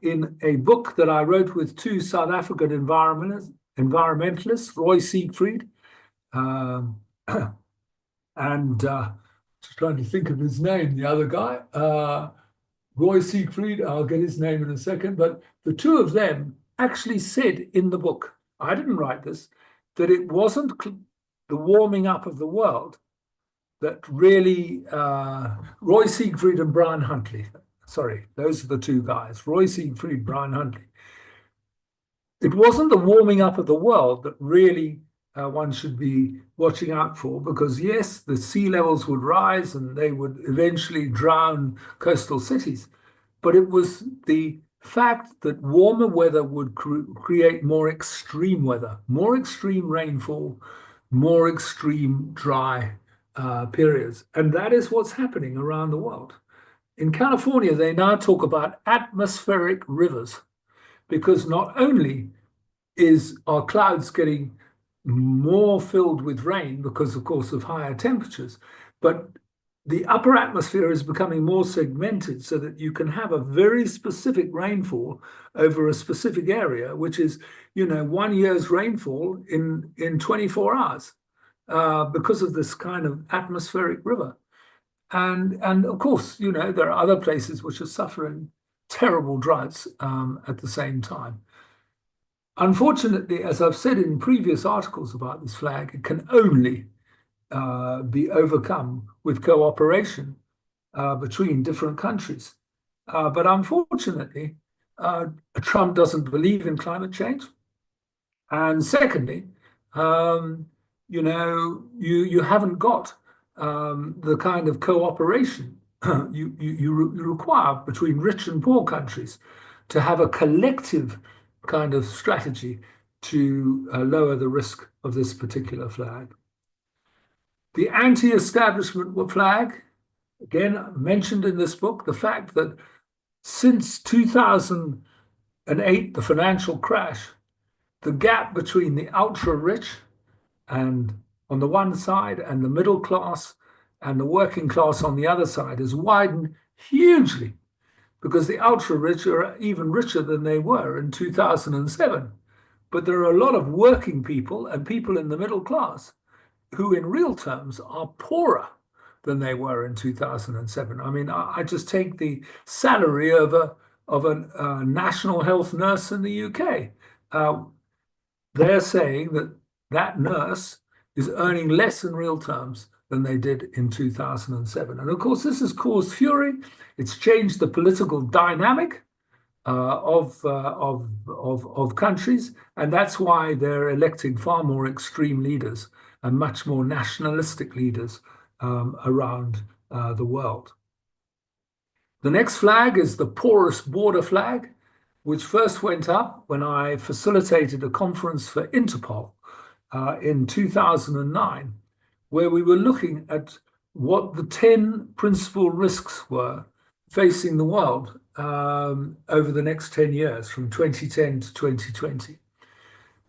in a book that I wrote with two South African environmentalists, Roy Siegfried, and just trying to think of his name, the other guy, Roy Siegfried, I'll get his name in a second, but the two of them actually said in the book, I didn't write this, that it wasn't the warming up of the world that really, Roy Siegfried and Brian Huntley, sorry, those are the two guys, Roy Siegfried, Brian Huntley. It wasn't the warming up of the world that really one should be watching out for, because yes, the sea levels would rise and they would eventually drown coastal cities, but it was the fact that warmer weather would create more extreme weather, more extreme rainfall, more extreme dry periods. And that is what's happening around the world. In California, they now talk about atmospheric rivers, because not only are clouds getting more filled with rain because, of course, of higher temperatures. But the upper atmosphere is becoming more segmented so that you can have a very specific rainfall over a specific area, which is, 1 year's rainfall in 24 hours because of this kind of atmospheric river. And of course, there are other places which are suffering terrible droughts at the same time. Unfortunately, as I've said in previous articles about this flag, it can only be overcome with cooperation between different countries. But unfortunately, Trump doesn't believe in climate change. And secondly, you haven't got the kind of cooperation you require between rich and poor countries to have a collective kind of strategy to lower the risk of this particular flag. The anti-establishment flag, again, mentioned in this book, the fact that since 2008, the financial crash, the gap between the ultra-rich and on the one side and the middle class and the working class on the other side has widened hugely because the ultra-rich are even richer than they were in 2007. But there are a lot of working people and people in the middle class who in real terms are poorer than they were in 2007. I mean, I just take the salary of a national health nurse in the UK. They're saying that that nurse is earning less in real terms than they did in 2007. And of course, this has caused fury. It's changed the political dynamic of countries, and that's why they're electing far more extreme leaders and much more nationalistic leaders around the world. The next flag is the porous border flag, which first went up when I facilitated a conference for Interpol in 2009, where we were looking at what the 10 principal risks were facing the world over the next 10 years, from 2010 to 2020.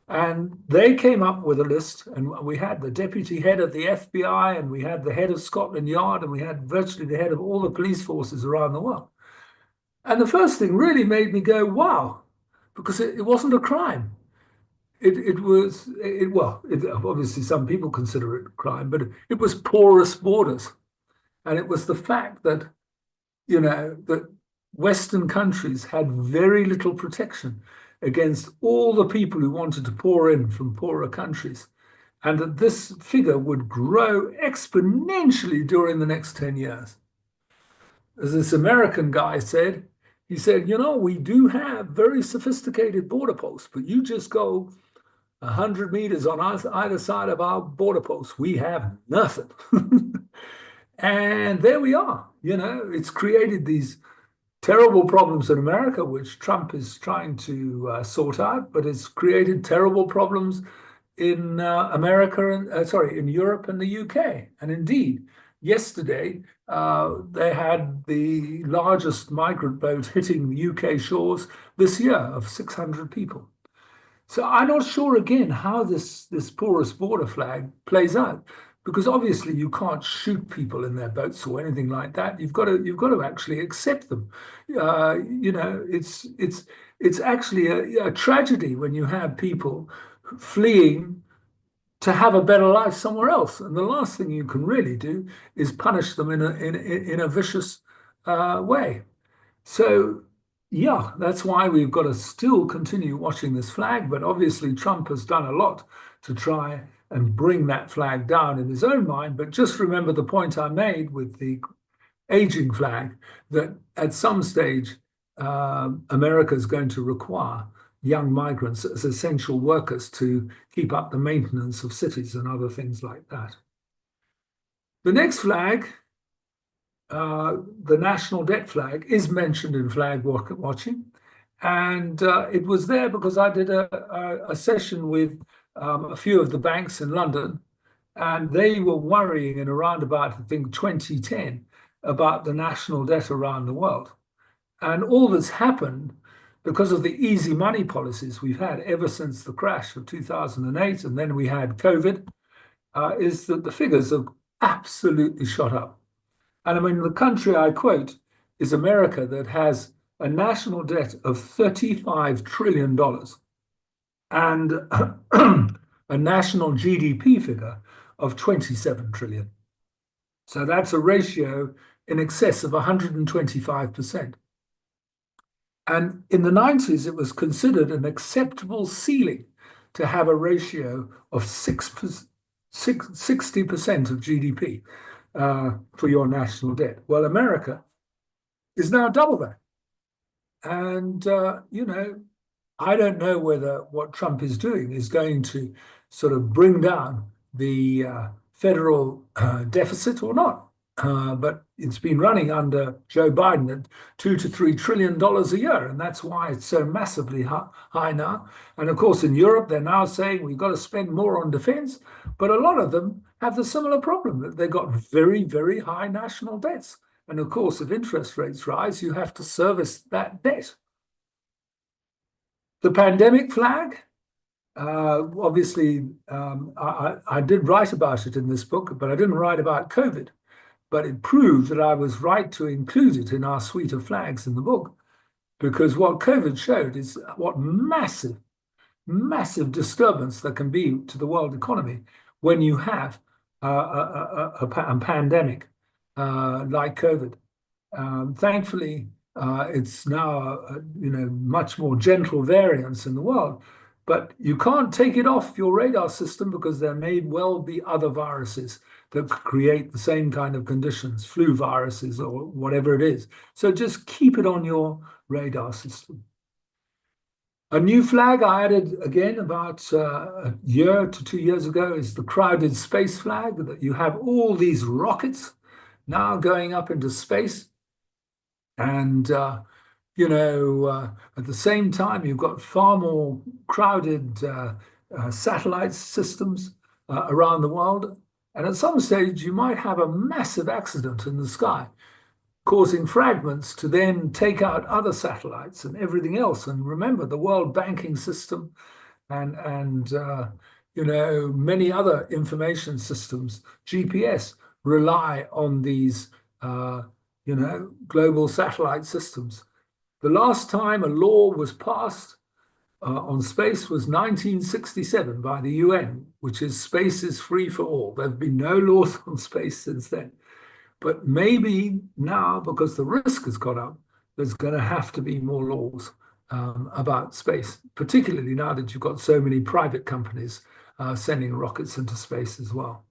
And they came up with a list, and we had the deputy head of the FBI, and we had the head of Scotland Yard, and we had virtually the head of all the police forces around the world. And the first thing really made me go, wow, because it wasn't a crime. Obviously some people consider it a crime, but it was porous borders. And it was the fact that, that Western countries had very little protection against all the people who wanted to pour in from poorer countries, and that this figure would grow exponentially during the next 10 years. As this American guy said, he said, we do have very sophisticated border posts, but you just go 100 meters on either side of our border posts, we have nothing. And there we are. It's created these terrible problems in America, which Trump is trying to sort out, but it's created terrible problems in in Europe and the UK. And indeed, yesterday, they had the largest migrant boat hitting the UK shores this year of 600 people. So I'm not sure, again, how this porous border flag plays out, because obviously you can't shoot people in their boats or anything like that. You've got to actually accept them. It's actually a tragedy when you have people fleeing to have a better life somewhere else, and the last thing you can really do is punish them in a vicious way. So yeah, that's why we've got to still continue watching this flag. But obviously Trump has done a lot to try and bring that flag down in his own mind. But just remember the point I made with the aging flag, that at some stage, America is going to require young migrants as essential workers to keep up the maintenance of cities and other things like that. The next flag, the national debt flag, is mentioned in flag watching. And it was there because I did a session with a few of the banks in London, and they were worrying in around about, I think, 2010 about the national debt around the world. And all that's happened because of the easy money policies we've had ever since the crash of 2008, and then we had COVID, is that the figures have absolutely shot up. And I mean, the country I quote is America, that has a national debt of $35 trillion and a national GDP figure of 27 trillion. So that's a ratio in excess of 125%. And in the 90s, it was considered an acceptable ceiling to have a ratio of 60% of GDP for your national debt. Well, America is now double that. And, you know, I don't know whether what Trump is doing is going to sort of bring down the federal deficit or not. But it's been running under Joe Biden at $2 to $3 trillion a year, and that's why it's so massively high now. And of course, in Europe, they're now saying we've got to spend more on defense, but a lot of them have the similar problem that they've got very, very high national debts. And of course, if interest rates rise, you have to service that debt. The pandemic flag, obviously, I did write about it in this book, but I didn't write about COVID. But it proved that I was right to include it in our suite of flags in the book, because what COVID showed is what massive disturbance there can be to the world economy when you have a pandemic like COVID. Thankfully, it's now much more gentle variants in the world, but you can't take it off your radar system because there may well be other viruses that create the same kind of conditions, flu viruses or whatever it is. So just keep it on your radar system. A new flag I added again about a year to 2 years ago is the crowded space flag, that you have all these rockets now going up into space. And, at the same time, you've got far more crowded satellite systems around the world. And at some stage, you might have a massive accident in the sky, causing fragments to then take out other satellites and everything else. And remember, the world banking system and many other information systems, GPS, rely on these, global satellite systems. The last time a law was passed on space was 1967 by the UN, which is space is free for all. There have been no laws on space since then. But maybe now, because the risk has gone up, there's going to have to be more laws about space, particularly now that you've got so many private companies sending rockets into space as well.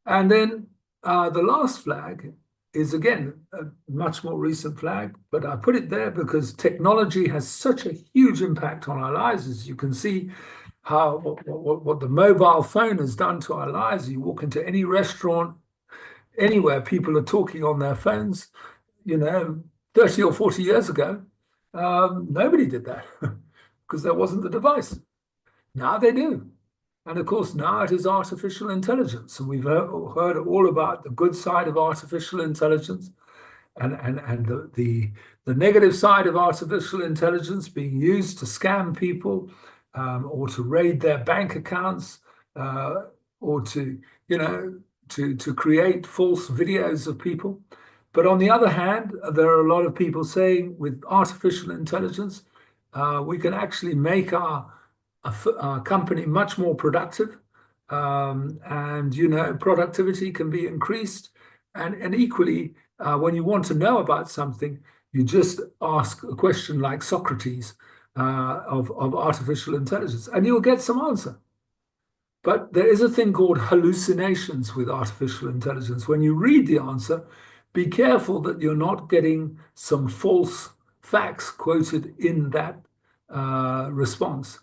And then the last flag is, again, a much more recent flag, but I put it there because technology has such a huge impact on our lives. As you can see, how what the mobile phone has done to our lives. You walk into any restaurant, anywhere, people are talking on their phones. 30 or 40 years ago, nobody did that because there wasn't the device. Now they do. And of course, now it is artificial intelligence. And we've heard all about the good side of artificial intelligence and the negative side of artificial intelligence being used to scam people or to raid their bank accounts or to create false videos of people. But on the other hand, there are a lot of people saying with artificial intelligence, we can actually make our company much more productive, and productivity can be increased. And equally, when you want to know about something, you just ask a question like Socrates of artificial intelligence, and you'll get some answer. But there is a thing called hallucinations with artificial intelligence. When you read the answer, be careful that you're not getting some false facts quoted in that response.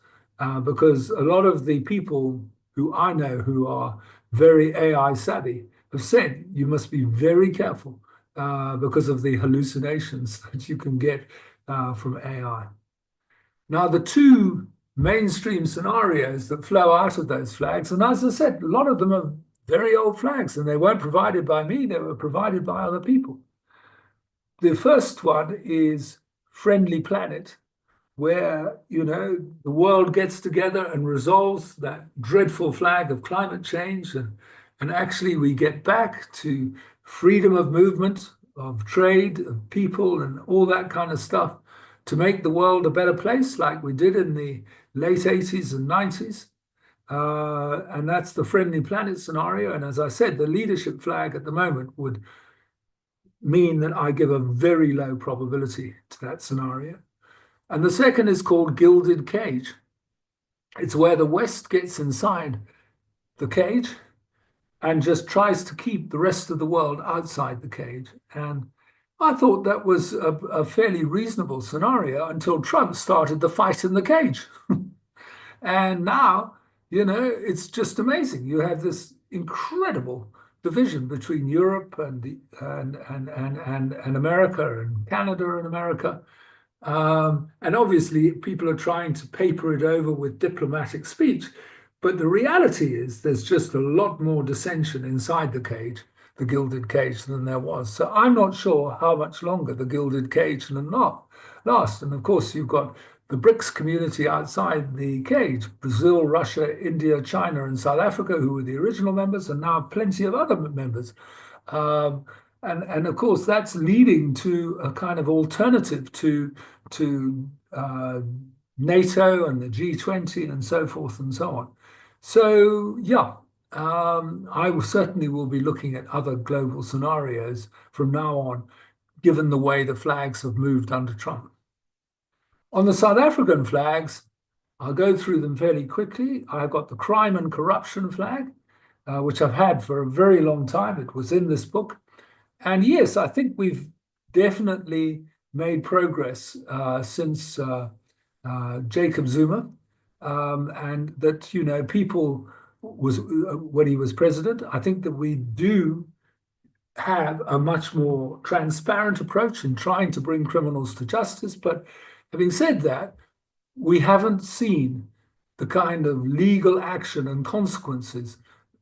Because a lot of the people who I know who are very AI savvy have said you must be very careful because of the hallucinations that you can get from AI. Now, the two mainstream scenarios that flow out of those flags, and as I said, a lot of them are very old flags, and they weren't provided by me, they were provided by other people. The first one is friendly planet where, you know, the world gets together and resolves that dreadful flag of climate change, and actually we get back to freedom of movement, of trade, of people, and all that kind of stuff to make the world a better place like we did in the late 80s and 90s. And that's the friendly planet scenario. And as I said, the leadership flag at the moment would mean that I give a very low probability to that scenario. And the second is called gilded cage. It's where the West gets inside the cage and just tries to keep the rest of the world outside the cage. And I thought that was a fairly reasonable scenario until Trump started the fight in the cage. And now, you know, it's just amazing. You have this incredible division between Europe and America and Canada and America. And obviously, people are trying to paper it over with diplomatic speech. But the reality is there's just a lot more dissension inside the cage, the gilded cage, than there was. So I'm not sure how much longer the gilded cage can last. And of course, you've got the BRICS community outside the cage, Brazil, Russia, India, China, and South Africa, who were the original members, and now plenty of other members. And of course, that's leading to a kind of alternative to NATO and the G20 and so forth and so on. So, yeah, I certainly will be looking at other global scenarios from now on, given the way the flags have moved under Trump. On the South African flags, I'll go through them fairly quickly. I've got the crime and corruption flag, which I've had for a very long time. It was in this book. And yes, I think we've definitely made progress since Jacob Zuma, and that, you know, people when he was president, I think that we do have a much more transparent approach in trying to bring criminals to justice. But having said that, we haven't seen the kind of legal action and consequences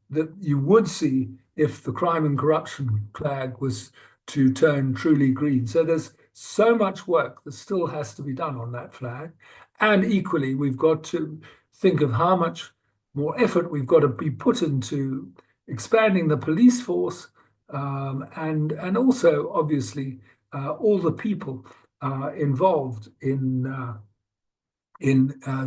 that you would see if the crime and corruption flag was to turn truly green. So there's so much work that still has to be done on that flag. And equally, we've got to think of how much more effort we've got to be put into expanding the police force, and also, obviously, all the people involved in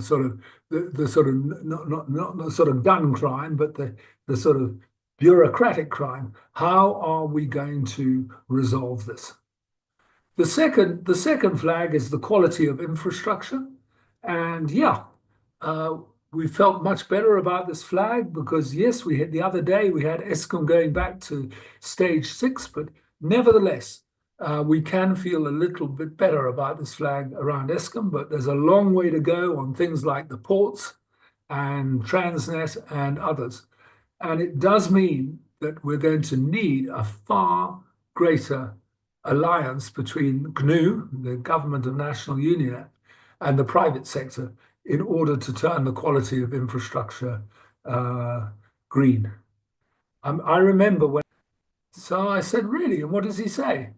sort of the sort of not the sort of gun crime, but the sort of bureaucratic crime. How are we going to resolve this? The second flag is the quality of infrastructure, and yeah, we felt much better about this flag because yes, we had the other day we had Eskom going back to stage 6, but nevertheless, we can feel a little bit better about this flag around Eskom, but there's a long way to go on things like the ports and Transnet and others. And it does mean that we're going to need a far greater alliance between GNU, the Government of National Union, and the private sector in order to turn the quality of infrastructure green. I remember when, so I said, really, and what does he say?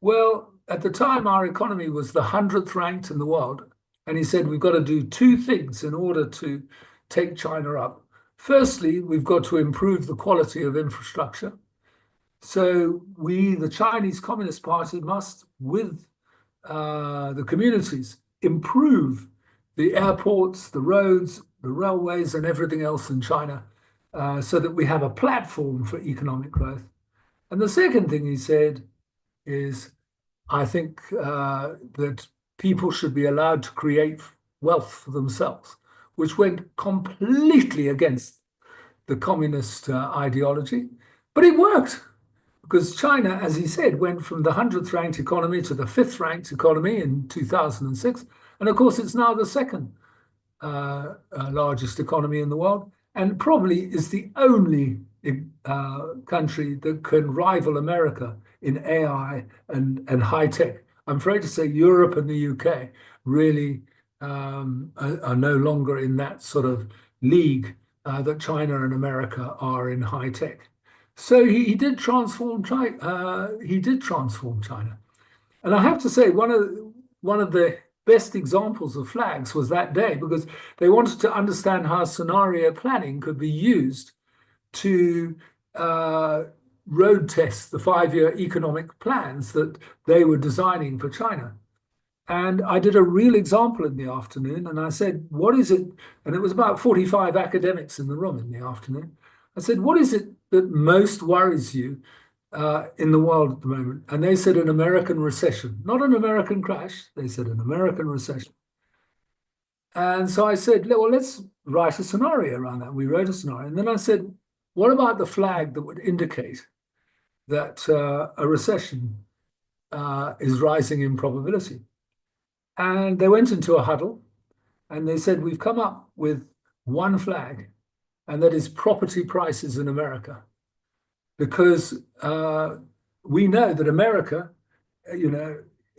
Well, at the time, our economy was the 100th ranked in the world. And he said, we've got to do two things in order to take China up. Firstly, we've got to improve the quality of infrastructure. So we, the Chinese Communist Party, must, with the communities, improve the airports, the roads, the railways, and everything else in China so that we have a platform for economic growth. And the second thing he said is, I think that people should be allowed to create wealth for themselves, which went completely against the communist ideology. But it worked because China, as he said, went from the 100th ranked economy to the 5th ranked economy in 2006. And of course, it's now the second largest economy in the world, and probably is the only country that can rival America in AI and high tech. I'm afraid to say Europe and the UK really are no longer in that sort of league that China and America are in high tech. So he did transform China. And I have to say, one of one of the best examples of flags was that day, because they wanted to understand how scenario planning could be used to road test the 5-year economic plans that they were designing for China. And I did a real example in the afternoon, and I said, what is it? And it was about 45 academics in the room in the afternoon. I said, what is it that most worries you in the world at the moment? And they said an American recession, not an American crash. They said an American recession. And so I said, well, let's write a scenario around that. We wrote a scenario. And then I said, what about the flag that would indicate that a recession is rising in probability? And they went into a huddle and they said, we've come up with one flag, and that is property prices in America. Because we know that America,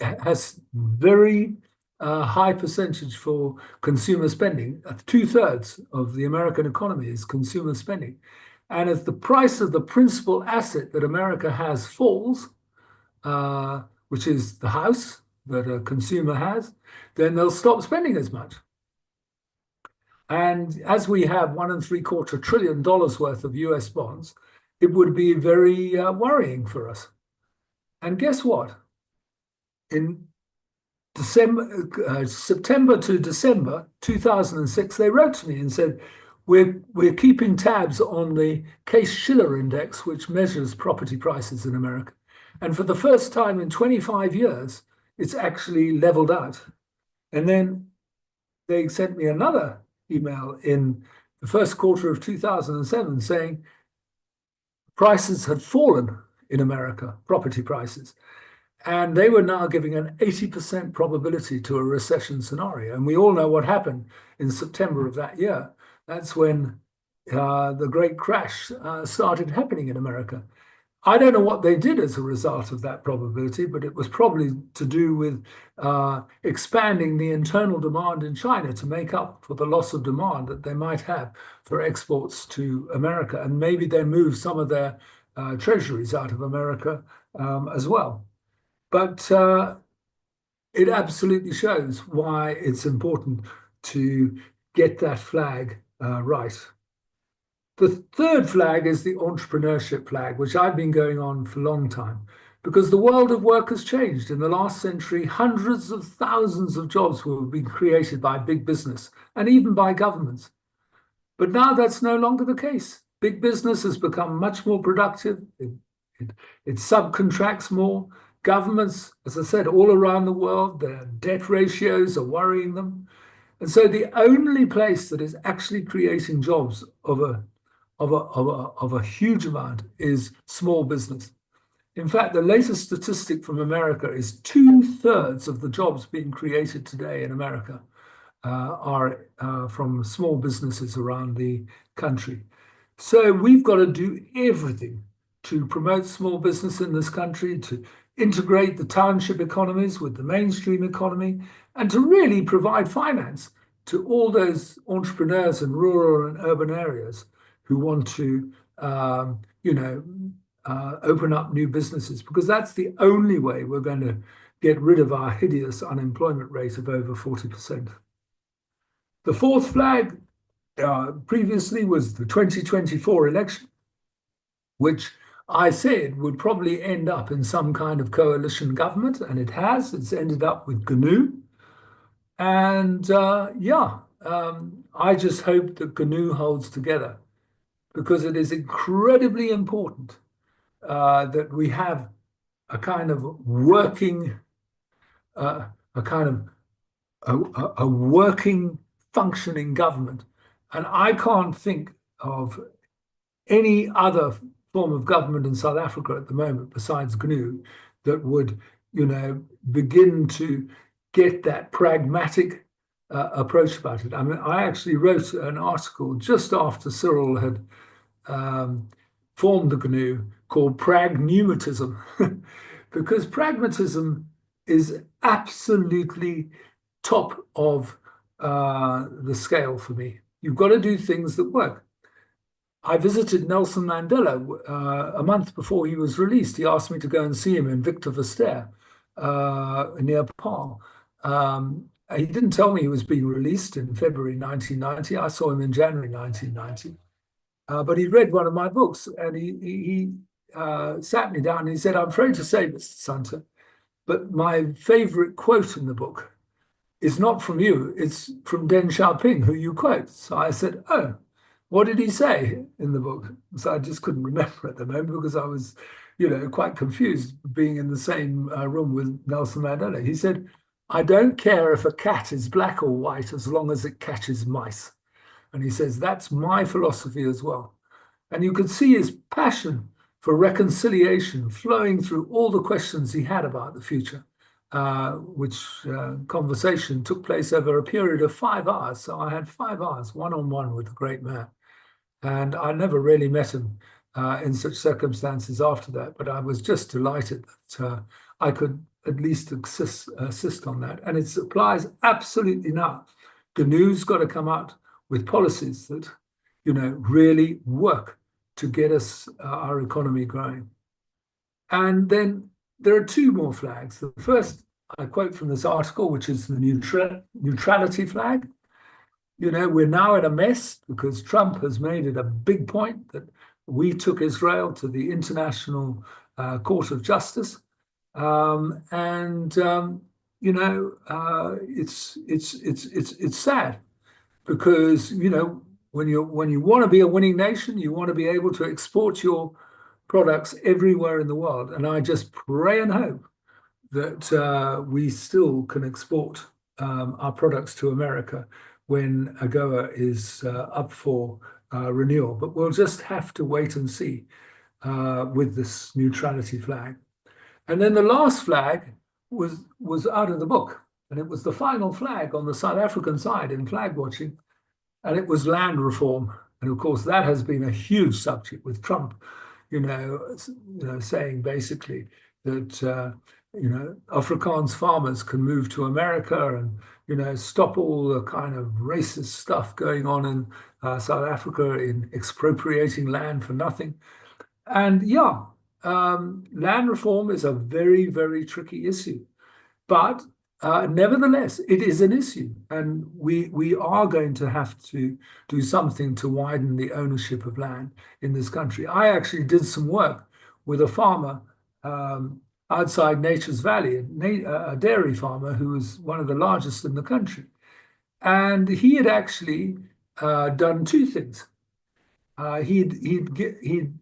has very high percentage for consumer spending. 2/3 of the American economy is consumer spending. And if the price of the principal asset that America has falls, which is the house that a consumer has, then they'll stop spending as much. And as we have $1.75 trillion worth of US bonds, it would be very worrying for us. And guess what? In September to December 2006, they wrote to me and said, we're keeping tabs on the Case-Shiller index, which measures property prices in America. And for the first time in 25 years, it's actually leveled out. And then they sent me another email in the first quarter of 2007 saying prices had fallen in America, property prices. And they were now giving an 80% probability to a recession scenario. And we all know what happened in September of that year. That's when the great crash started happening in America. I don't know what they did as a result of that probability, but it was probably to do with expanding the internal demand in China to make up for the loss of demand that they might have for exports to America. And maybe they moved some of their treasuries out of America as well. But it absolutely shows why it's important to get that flag right. The third flag is the entrepreneurship flag, which I've been going on for a long time, because the world of work has changed. In the last century, hundreds of thousands of jobs were being created by big business and even by governments. But now that's no longer the case. Big business has become much more productive. It subcontracts more. Governments, as I said, all around the world, their debt ratios are worrying them. And so the only place that is actually creating jobs of a huge amount is small business. In fact, the latest statistic from America is 2/3 of the jobs being created today in America are from small businesses around the country. So we've got to do everything to promote small business in this country, to integrate the township economies with the mainstream economy, and to really provide finance to all those entrepreneurs in rural and urban areas who want to, open up new businesses, because that's the only way we're going to get rid of our hideous unemployment rate of over 40%. The fourth flag previously was the 2024 election, which I said would probably end up in some kind of coalition government, and it has. It's ended up with GNU. And I just hope that GNU holds together, because it is incredibly important that we have a kind of working, working, functioning government. And I can't think of any other form of government in South Africa at the moment besides GNU that would, begin to get that pragmatic approach about it. I mean, I actually wrote an article just after Cyril had formed the GNU called Pragmatism, because pragmatism is absolutely top of the scale for me. You've got to do things that work. I visited Nelson Mandela a month before he was released. He asked me to go and see him in Victor Verster near Paarl. He didn't tell me he was being released in February 1990. I saw him in January 1990. But he read one of my books, and he sat me down and he said, "I'm afraid to say, Mr. Sunter, but my favorite quote in the book is not from you, it's from Deng Xiaoping, who you quote." So I said, "Oh, what did he say in the book?" So I just couldn't remember at the moment because I was, quite confused being in the same room with Nelson Mandela. He said, "I don't care if a cat is black or white as long as it catches mice." And he says, that's my philosophy as well. And you could see his passion for reconciliation flowing through all the questions he had about the future, which conversation took place over a period of 5 hours. So I had 5 hours one-on-one with the great man. And I never really met him in such circumstances after that, but I was just delighted that I could at least assist on that. And it applies absolutely now. GNU's got to come out with policies that, really work to get us our economy growing. And then there are 2 more flags. The first, I quote from this article, which is the neutrality flag. We're now in a mess because Trump has made it a big point that we took Israel to the International Court of Justice. It's sad because, when you want to be a winning nation, you want to be able to export your products everywhere in the world. And I just pray and hope that we still can export our products to America when AGOA is up for renewal. But we'll just have to wait and see with this neutrality flag. And then the last flag was out of the book, and it was the final flag on the South African side in flag watching, and it was land reform. And of course, that has been a huge subject with Trump, saying basically that Afrikaans farmers can move to America and stop all the kind of racist stuff going on in South Africa in expropriating land for nothing. And land reform is a very, very tricky issue, but nevertheless, it is an issue, and we are going to have to do something to widen the ownership of land in this country. I actually did some work with a farmer outside Nature's Valley, a dairy farmer who was one of the largest in the country, and he had actually done 2 things. He'd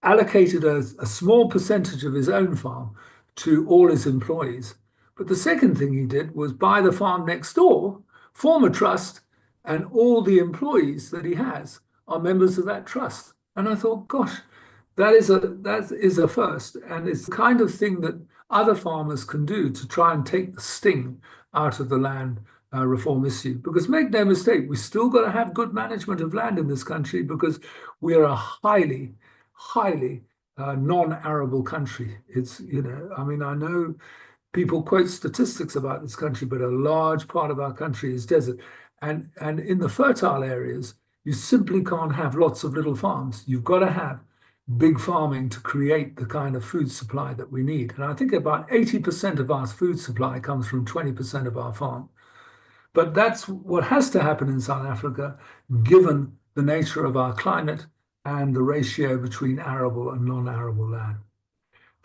allocated a small percentage of his own farm to all his employees. But the second thing he did was buy the farm next door, form a trust, and all the employees that he has are members of that trust. And I thought, gosh, that is a first. And it's the kind of thing that other farmers can do to try and take the sting out of the land reform issue. Because make no mistake, we still got to have good management of land in this country because we are a highly non-arable country. It's, I know people quote statistics about this country, but a large part of our country is desert. And in the fertile areas, you simply can't have lots of little farms. You've got to have big farming to create the kind of food supply that we need. And I think about 80% of our food supply comes from 20% of our farm. But that's what has to happen in South Africa, given the nature of our climate and the ratio between arable and non-arable land.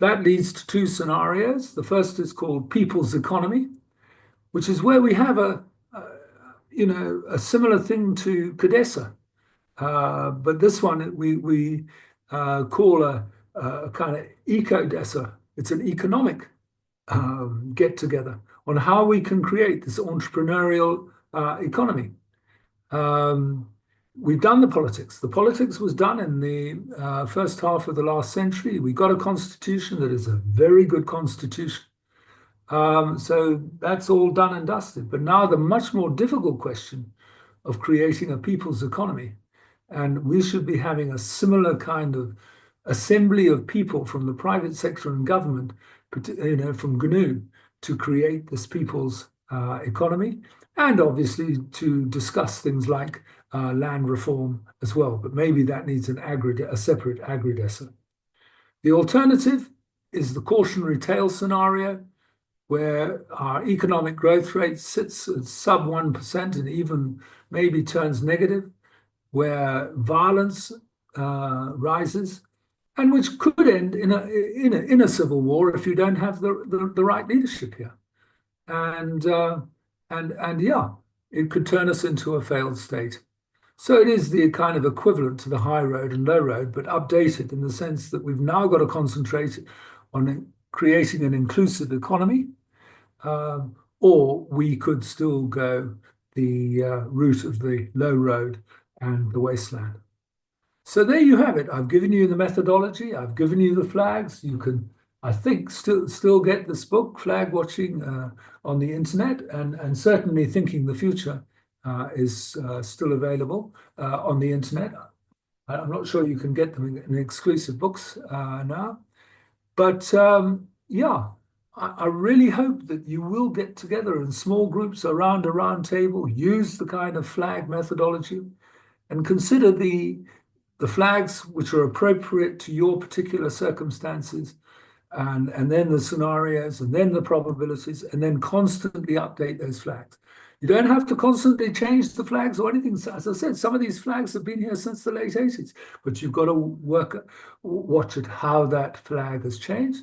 That leads to 2 scenarios. The first is called people's economy, which is where we have a similar thing to CODESA. But this one we call a kind of eco-DESA. It's an economic get-together on how we can create this entrepreneurial economy. We've done the politics. The politics was done in the first half of the last century. We got a constitution that is a very good constitution. So that's all done and dusted. But now the much more difficult question of creating a people's economy. And we should be having a similar kind of assembly of people from the private sector and government, from GNU, to create this people's economy, and obviously to discuss things like land reform as well. But maybe that needs a separate agri-DESA. The alternative is the cautionary tale scenario, where our economic growth rate sits at sub 1% and even maybe turns negative, where violence rises, and which could end in a civil war if you don't have the right leadership here. And yeah, it could turn us into a failed state. So it is the kind of equivalent to the high road and low road, but updated in the sense that we've now got to concentrate on creating an inclusive economy, or we could still go the route of the low road and the wasteland. So there you have it. I've given you the methodology. I've given you the flags. You can, I think, still get this book, Flag Watching, on the internet, and certainly Thinking the Future is still available on the internet. I'm not sure you can get them in exclusive books now, but yeah, I really hope that you will get together in small groups around a round table, use the kind of flag methodology, and consider the flags which are appropriate to your particular circumstances, and then the scenarios, and then the probabilities, and then constantly update those flags. You don't have to constantly change the flags or anything. As I said, some of these flags have been here since the late 80s, but you've got to watch at how that flag has changed.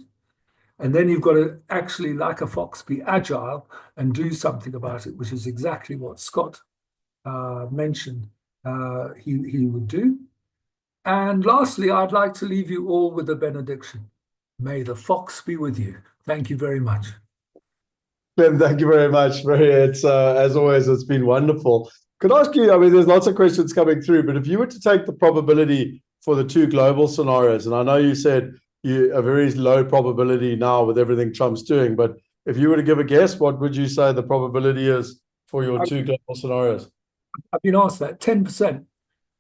And then you've got to actually, like a fox, be agile and do something about it, which is exactly what Scott mentioned he would do. And lastly, I'd like to leave you all with a benediction. May the fox be with you. Thank you very much. Clem, thank you very much. It's as always, it's been wonderful. Could I ask you, I mean, there's lots of questions coming through, but if you were to take the probability for the two global scenarios, and I know you said a very low probability now with everything Trump's doing, but if you were to give a guess, what would you say the probability is for your two global scenarios? I've been asked that, 10%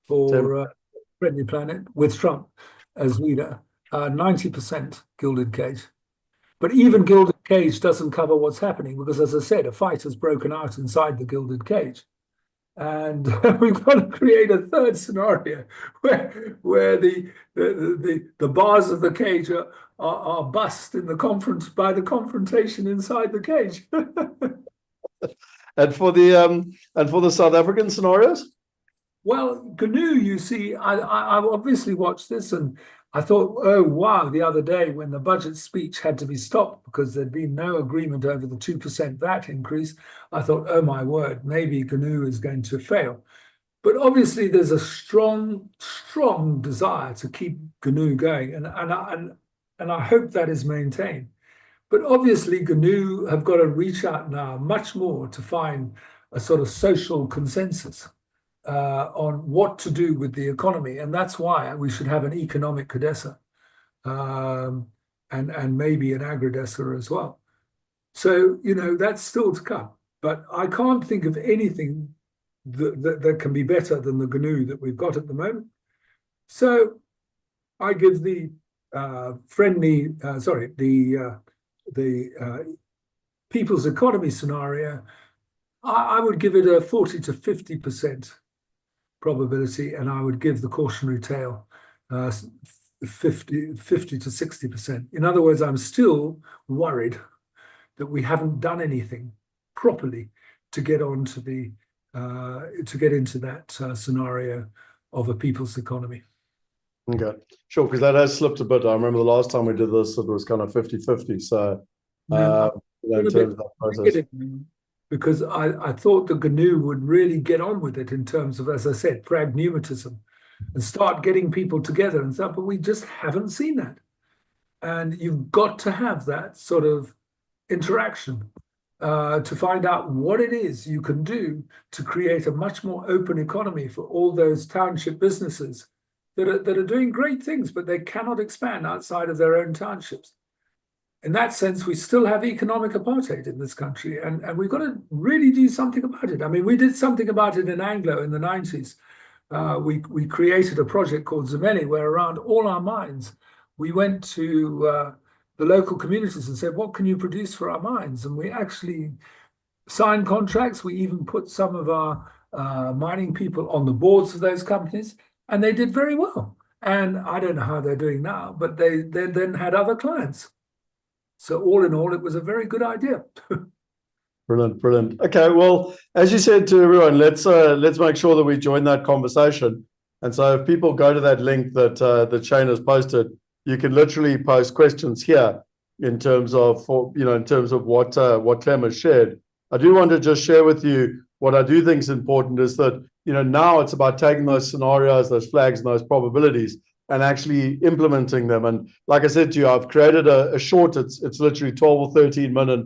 for Friendly Planet with Trump as leader, 90% Gilded Cage. But even Gilded Cage doesn't cover what's happening because, as I said, a fight has broken out inside the Gilded Cage. And we've got to create a third scenario where the bars of the cage are bust in the by the confrontation inside the cage. And for the South African scenarios? Well, GNU, you see, I obviously watched this and I thought, oh, wow, the other day when the budget speech had to be stopped because there'd been no agreement over the 2% VAT increase, I thought, oh, my word, maybe GNU is going to fail. But obviously there's a strong, strong desire to keep GNU going, and I hope that is maintained. But obviously GNU have got to reach out now much more to find a sort of social consensus on what to do with the economy. And that's why we should have an economic CODESA and maybe an agridesa as well. So, you know, that's still to come. But I can't think of anything that can be better than the GNU that we've got at the moment. So I give the people's economy scenario, I would give it a 40 to 50% probability, and I would give the cautionary tale 50 to 60%. In other words, I'm still worried that we haven't done anything properly to get onto the to get into that scenario of a people's economy. Okay, sure, because that has slipped a bit. I remember the last time we did this, it was kind of 50-50. So in terms of that process. Because I thought the GNU would really get on with it in terms of, as I said, pragmatism and start getting people together and stuff, but we just haven't seen that. And you've got to have that sort of interaction to find out what it is you can do to create a much more open economy for all those township businesses that are doing great things, but they cannot expand outside of their own townships. In that sense, we still have economic apartheid in this country, and we've got to really do something about it. I mean, we did something about it in Anglo in the 90s. We created a project called Zimeli, where around all our mines, we went to the local communities and said, what can you produce for our mines? And we actually signed contracts. We even put some of our mining people on the boards of those companies, and they did very well. And I don't know how they're doing now, but they then had other clients. So all in all, it was a very good idea. Brilliant, brilliant. Okay, well, as you said to everyone, let's make sure that we join that conversation. And so if people go to that link that Shane has posted, you can literally post questions here in terms of what Clem has shared. I do want to just share with you what I do think is important is that now it's about taking those scenarios, those flags, and those probabilities, and actually implementing them. And like I said to you, I've created a short. It's literally 12 or 13-minute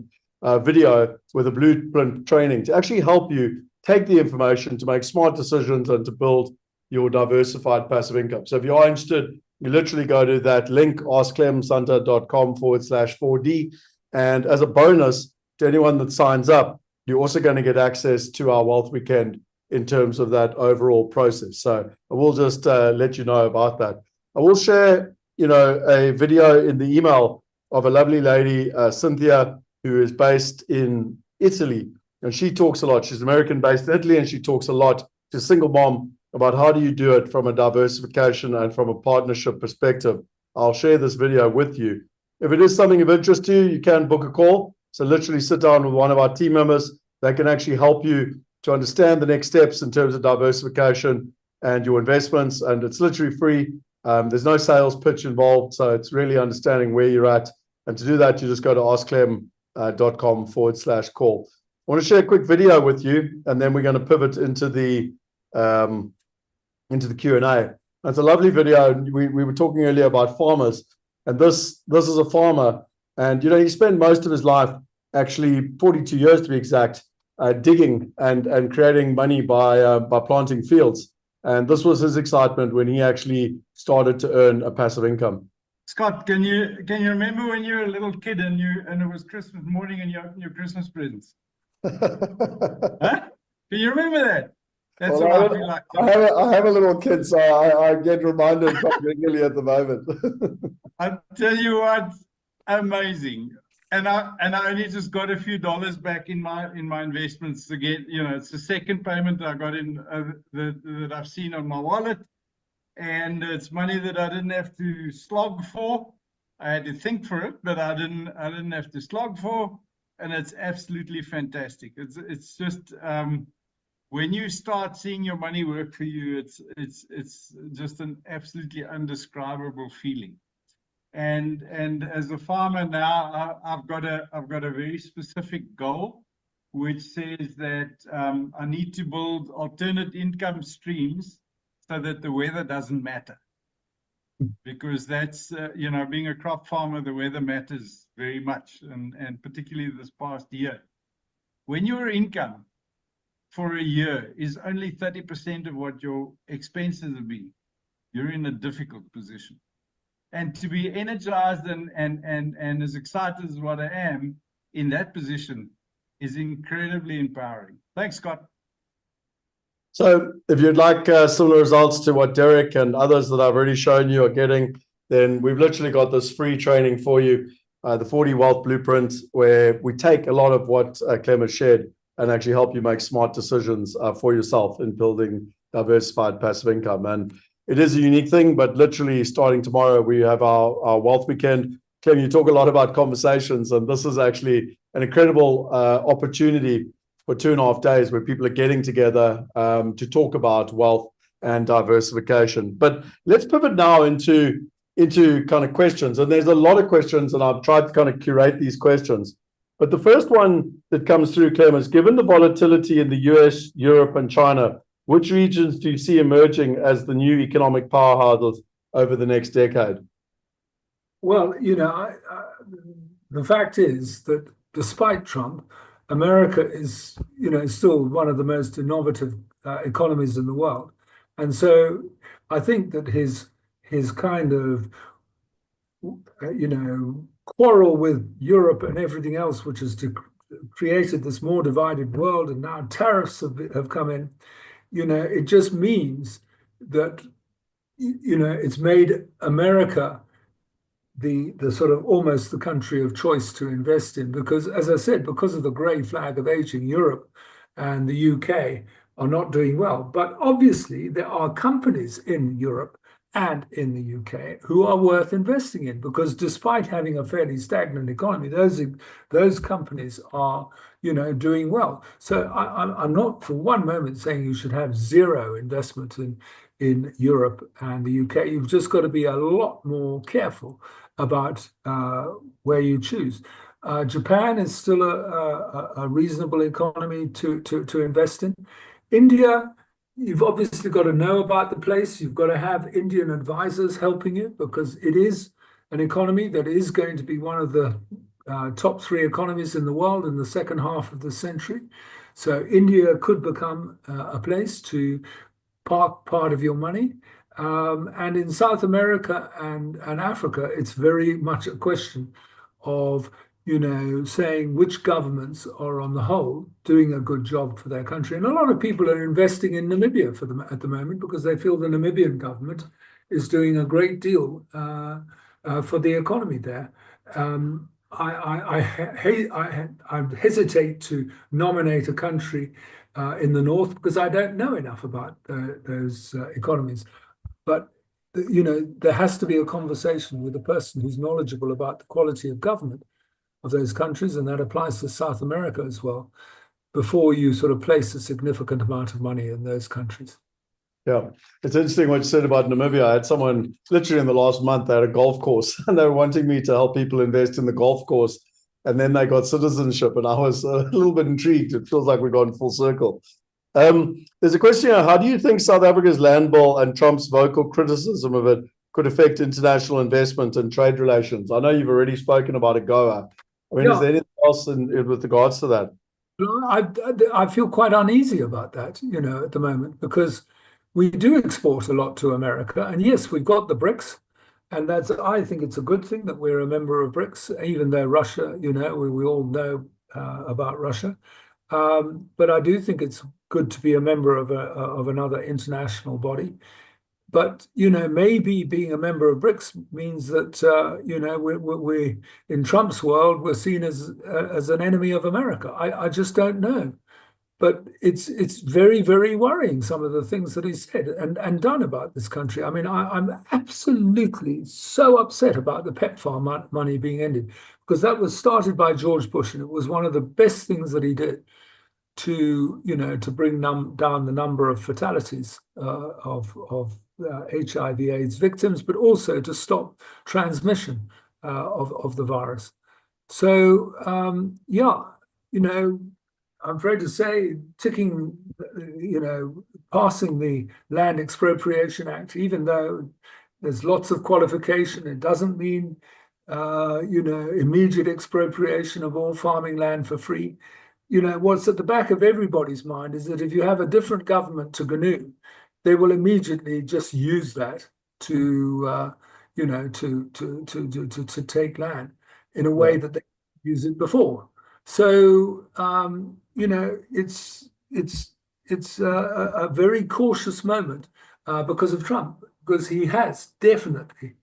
video with a blueprint training to actually help you take the information to make smart decisions and to build your diversified passive income. So if you are interested, you literally go to that link, askclemsunter.com/4D. And as a bonus to anyone that signs up, you're also going to get access to our Wealth Weekend in terms of that overall process. So I will just let you know about that. I will share, a video in the email of a lovely lady, Cynthia, who is based in Italy. And she talks a lot. She's American-based in Italy, and she talks a lot to a single mom about how do you do it from a diversification and from a partnership perspective. I'll share this video with you. If it is something of interest to you, you can book a call. So literally sit down with one of our team members. They can actually help you to understand the next steps in terms of diversification and your investments. And it's literally free. There's no sales pitch involved. So it's really understanding where you're at. And to do that, you just go to askclem.com/call. I want to share a quick video with you, and then we're going to pivot into the Q&A. It's a lovely video. We were talking earlier about farmers, and this is a farmer, and he spent most of his life, actually 42 years to be exact, digging and creating money by planting fields. And this was his excitement when he actually started to earn a passive income. Scott, can you remember when you were a little kid and it was Christmas morning and you opened your Christmas presents? Huh? Can you remember that? That's Well, what I feel like. I have a little kid, so I get reminded quite regularly at the moment. I tell you what, amazing. And I only just got a few dollars back in my investments again. It's the second payment I got in that I've seen on my wallet, and it's money that I didn't have to slog for. I had to think for it, but I didn't have to slog for, and it's absolutely fantastic. It's just when you start seeing your money work for you, it's just an absolutely indescribable feeling. And as a farmer now, I've got a very specific goal, which says that I need to build alternate income streams so that the weather doesn't matter. Because that's being a crop farmer, the weather matters very much, and particularly this past year. When your income for a year is only 30% of what your expenses have been, you're in a difficult position. And to be energized and as excited as what I am in that position is incredibly empowering. Thanks, Scott. So if you'd like similar results to what Derek and others that I've already shown you are getting, then we've literally got this free training for you, the 40 Wealth Blueprint, where we take a lot of what Clem has shared and actually help you make smart decisions for yourself in building diversified passive income. And it is a unique thing, but literally starting tomorrow, we have our Wealth Weekend. Clem, you talk a lot about conversations, and this is actually an incredible opportunity for 2.5 days where people are getting together to talk about wealth and diversification. But let's pivot now into kind of questions. And there's a lot of questions, and I've tried to kind of curate these questions. But the first one that comes through, Clem, is given the volatility in the US, Europe, and China, which regions do you see emerging as the new economic powerhouses over the next decade? Well, the fact is that despite Trump, America is, still one of the most innovative economies in the world. And so I think that his kind of, quarrel with Europe and everything else, which has created this more divided world, and now tariffs have come in, it just means that, it's made America the sort of almost the country of choice to invest in, because, as I said, because of the grey flag of aging, Europe and the UK are not doing well. But obviously, there are companies in Europe and in the UK who are worth investing in, because despite having a fairly stagnant economy, those companies are, doing well. So I'm not for one moment saying you should have zero investment in Europe and the UK. You've just got to be a lot more careful about where you choose. Japan is still a reasonable economy to invest in. India, you've obviously got to know about the place. You've got to have Indian advisors helping you, because it is an economy that is going to be one of the top 3 economies in the world in the second half of the century. So India could become a place to park part of your money. And in South America and Africa, it's very much a question of saying which governments are on the whole doing a good job for their country. And a lot of people are investing in Namibia for them at the moment, because they feel the Namibian government is doing a great deal for the economy there. I hesitate to nominate a country in the north, because I don't know enough about those economies. But there has to be a conversation with a person who's knowledgeable about the quality of government of those countries, and that applies to South America as well, before you sort of place a significant amount of money in those countries. Yeah, it's interesting what you said about Namibia. I had someone literally in the last month, they had a golf course and they were wanting me to help people invest in the golf course. And then they got citizenship, and I was a little bit intrigued. It feels like we've gone full circle. There's a question here. How do you think South Africa's land bill and Trump's vocal criticism of it could affect international investment and trade relations? I know you've already spoken about AGOA. I mean, is there anything else with regards to that? I feel quite uneasy about that, at the moment, because we do export a lot to America. And yes, we've got the BRICS. And I think it's a good thing that we're a member of BRICS, even though Russia, we all know about Russia. But I do think it's good to be a member of another international body. But maybe being a member of BRICS means that we in Trump's world, we're seen as an enemy of America. I just don't know. But it's very, very worrying, some of the things that he said and done about this country. I mean, I'm absolutely so upset about the PEPFAR money being ended, because that was started by George Bush, and it was one of the best things that he did to bring down the number of fatalities of HIV/AIDS victims, but also to stop transmission of the virus. So I'm afraid to say, passing the Land Expropriation Act, even though there's lots of qualification, it doesn't mean immediate expropriation of all farming land for free. What's at the back of everybody's mind is that if you have a different government to GNU, they will immediately just use that to take land in a way that they used it before. So it's a very cautious moment because of Trump, because he has definitely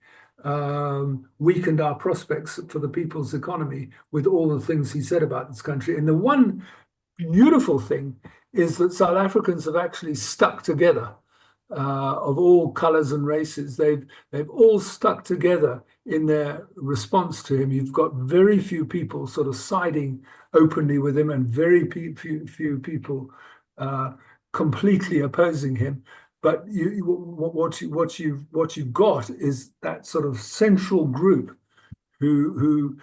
weakened our prospects for the people's economy with all the things he said about this country. And the one beautiful thing is that South Africans have actually stuck together, of all colors and races. They've all stuck together in their response to him. You've got very few people sort of siding openly with him, and very few people completely opposing him. But what you've got is that sort of central group who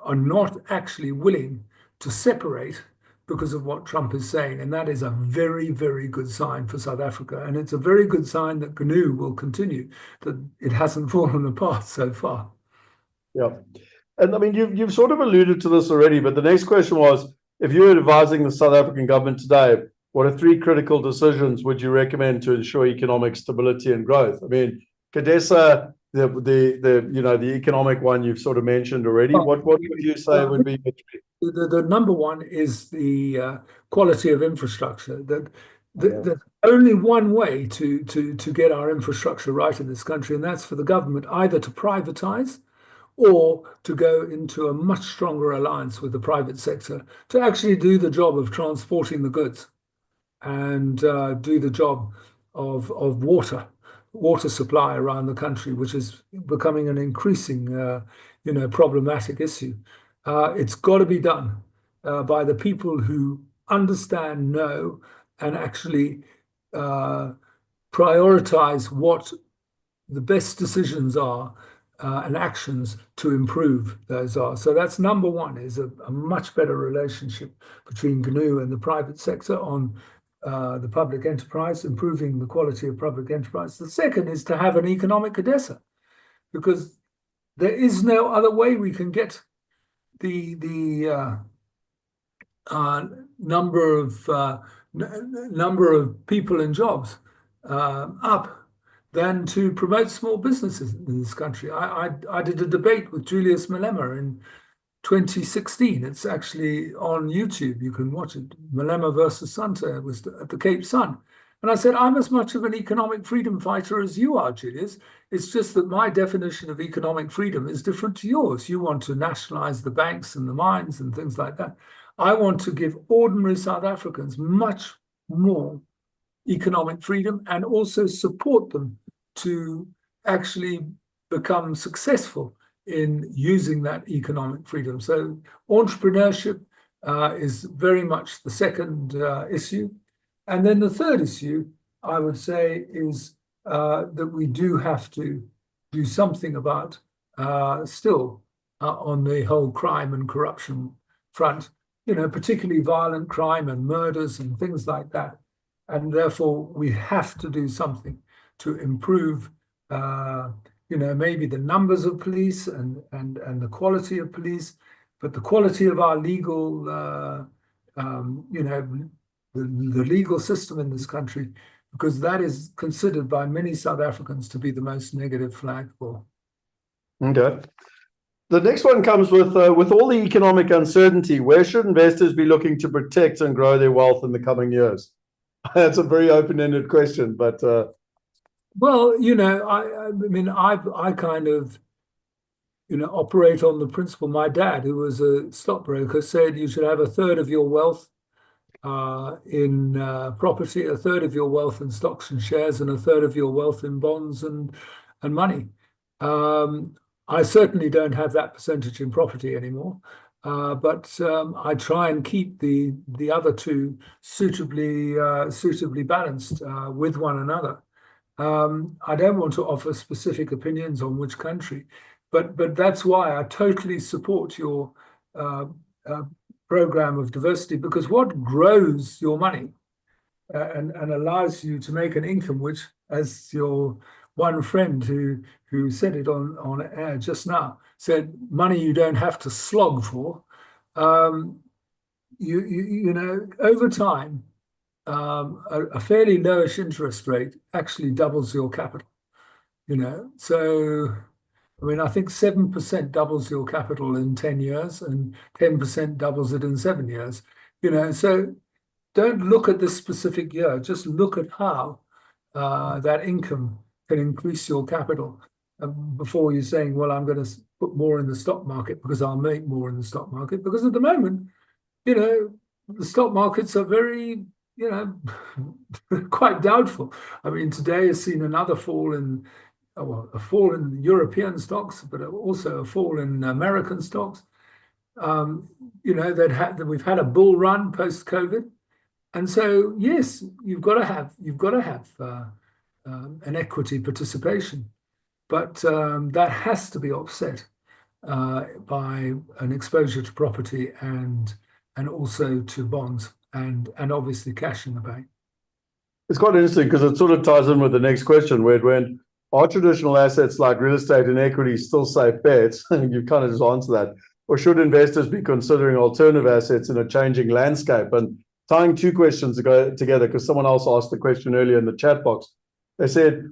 are not actually willing to separate because of what Trump is saying. And that is a very, very good sign for South Africa. And it's a very good sign that GNU will continue, that it hasn't fallen apart so far. Yeah. And I mean, you've sort of alluded to this already, but the next question was, if you were advising the South African government today, what are 3 critical decisions would you recommend to ensure economic stability and growth? I mean, CODESA, the economic one you've sort of mentioned already. What would you say would be the number one is the quality of infrastructure. There's only one way to get our infrastructure right in this country, and that's for the government either to privatize or to go into a much stronger alliance with the private sector to actually do the job of transporting the goods and do the job of water water supply around the country, which is becoming an increasing, problematic issue. It's got to be done by the people who understand, know, and actually prioritize what the best decisions are and actions to improve those are. So that's number one, is a much better relationship between GNU and the private sector on the public enterprise, improving the quality of public enterprise. The second is to have an economic Odessa, because there is no other way we can get the number of people in jobs up than to promote small businesses in this country. I did a debate with Julius Malema in 2016. It's actually on YouTube. You can watch it. Malema versus Sunter. It was at the Cape Sun. And I said, I'm as much of an economic freedom fighter as you are, Julius. It's just that my definition of economic freedom is different to yours. You want to nationalize the banks and the mines and things like that. I want to give ordinary South Africans much more economic freedom and also support them to actually become successful in using that economic freedom. So entrepreneurship is very much the second issue. And then the third issue, I would say, is that we do have to do something about still on the whole crime and corruption front, particularly violent crime and murders and things like that. And therefore, we have to do something to improve, maybe the numbers of police and the quality of police, but the quality of our legal, the legal system in this country, because that is considered by many South Africans to be the most negative flag for. Okay. The next one comes with all the economic uncertainty, where should investors be looking to protect and grow their wealth in the coming years? That's a very open-ended question, but well, I kind of, operate on the principle. My dad, who was a stockbroker, said you should have a third of your wealth in property, a third of your wealth in stocks and shares, and a third of your wealth in bonds and money. I certainly don't have that percentage in property anymore, but I try and keep the other two suitably balanced with one another. I don't want to offer specific opinions on which country, but that's why I totally support your program of diversity, because what grows your money and allows you to make an income, which, as your one friend who said it on air just now, said, money you don't have to slog for. Over time, a fairly lowish interest rate actually doubles your capital. So I think 7% doubles your capital in 10 years and 10% doubles it in 7 years. So don't look at this specific year, just look at how that income can increase your capital before you're saying, well, I'm going to put more in the stock market because I'll make more in the stock market. Because at the moment, the stock markets are very, quite doubtful. Today has seen another fall in, a fall in European stocks, but also a fall in American stocks. That we've had a bull run post-COVID. And so, yes, you've got to have an equity participation, but that has to be offset by an exposure to property and also to bonds and obviously cash in the bank. It's quite interesting because it sort of ties in with the next question, where when are traditional assets like real estate and equity still safe bets? You kind of just answered that. Or should investors be considering alternative assets in a changing landscape? And tying two questions together, because someone else asked the question earlier in the chat box. They said,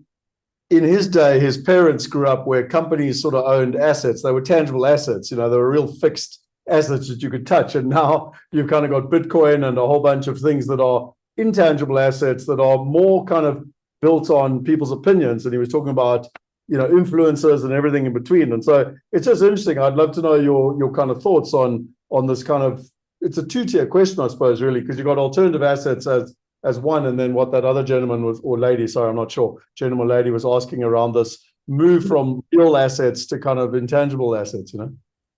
in his day, his parents grew up where companies sort of owned assets. They were tangible assets. They were real fixed assets that you could touch. And now you've kind of got Bitcoin and a whole bunch of things that are intangible assets that are more kind of built on people's opinions. And he was talking about, influencers and everything in between. And so it's just interesting. I'd love to know your kind of thoughts on this kind of, it's a two-tier question, I suppose, really, because you've got alternative assets as as one. And then what that other gentleman was, or lady, sorry, I'm not sure, gentleman or lady was asking around this move from real assets to kind of intangible assets, you know?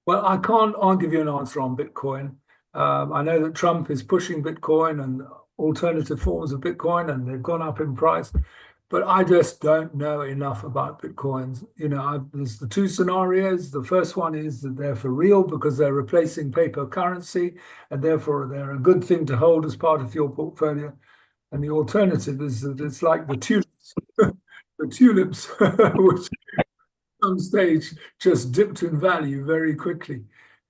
Well, I'll give you an answer on Bitcoin. I know that Trump is pushing Bitcoin and alternative forms of Bitcoin, and they've gone up in price. But I just don't know enough about Bitcoins. You know, there's the two scenarios. The first one is that they're for real because they're replacing paper currency, and therefore they're a good thing to hold as part of your portfolio. And the alternative is that it's like the tulips, the tulips, which at some stage just dipped in value very quickly.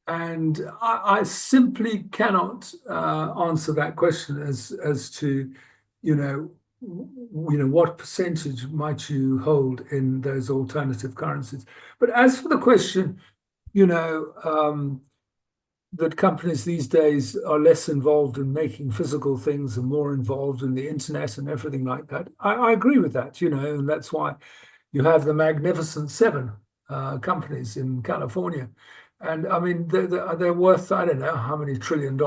And I simply cannot answer that question as to, what percentage might you hold in those alternative currencies. But as for the question, that companies these days are less involved in making physical things and more involved in the internet and everything like that, I agree with that, and that's why you have the Magnificent Seven companies in California. And I mean, they're worth, I don't know how many $1 trillion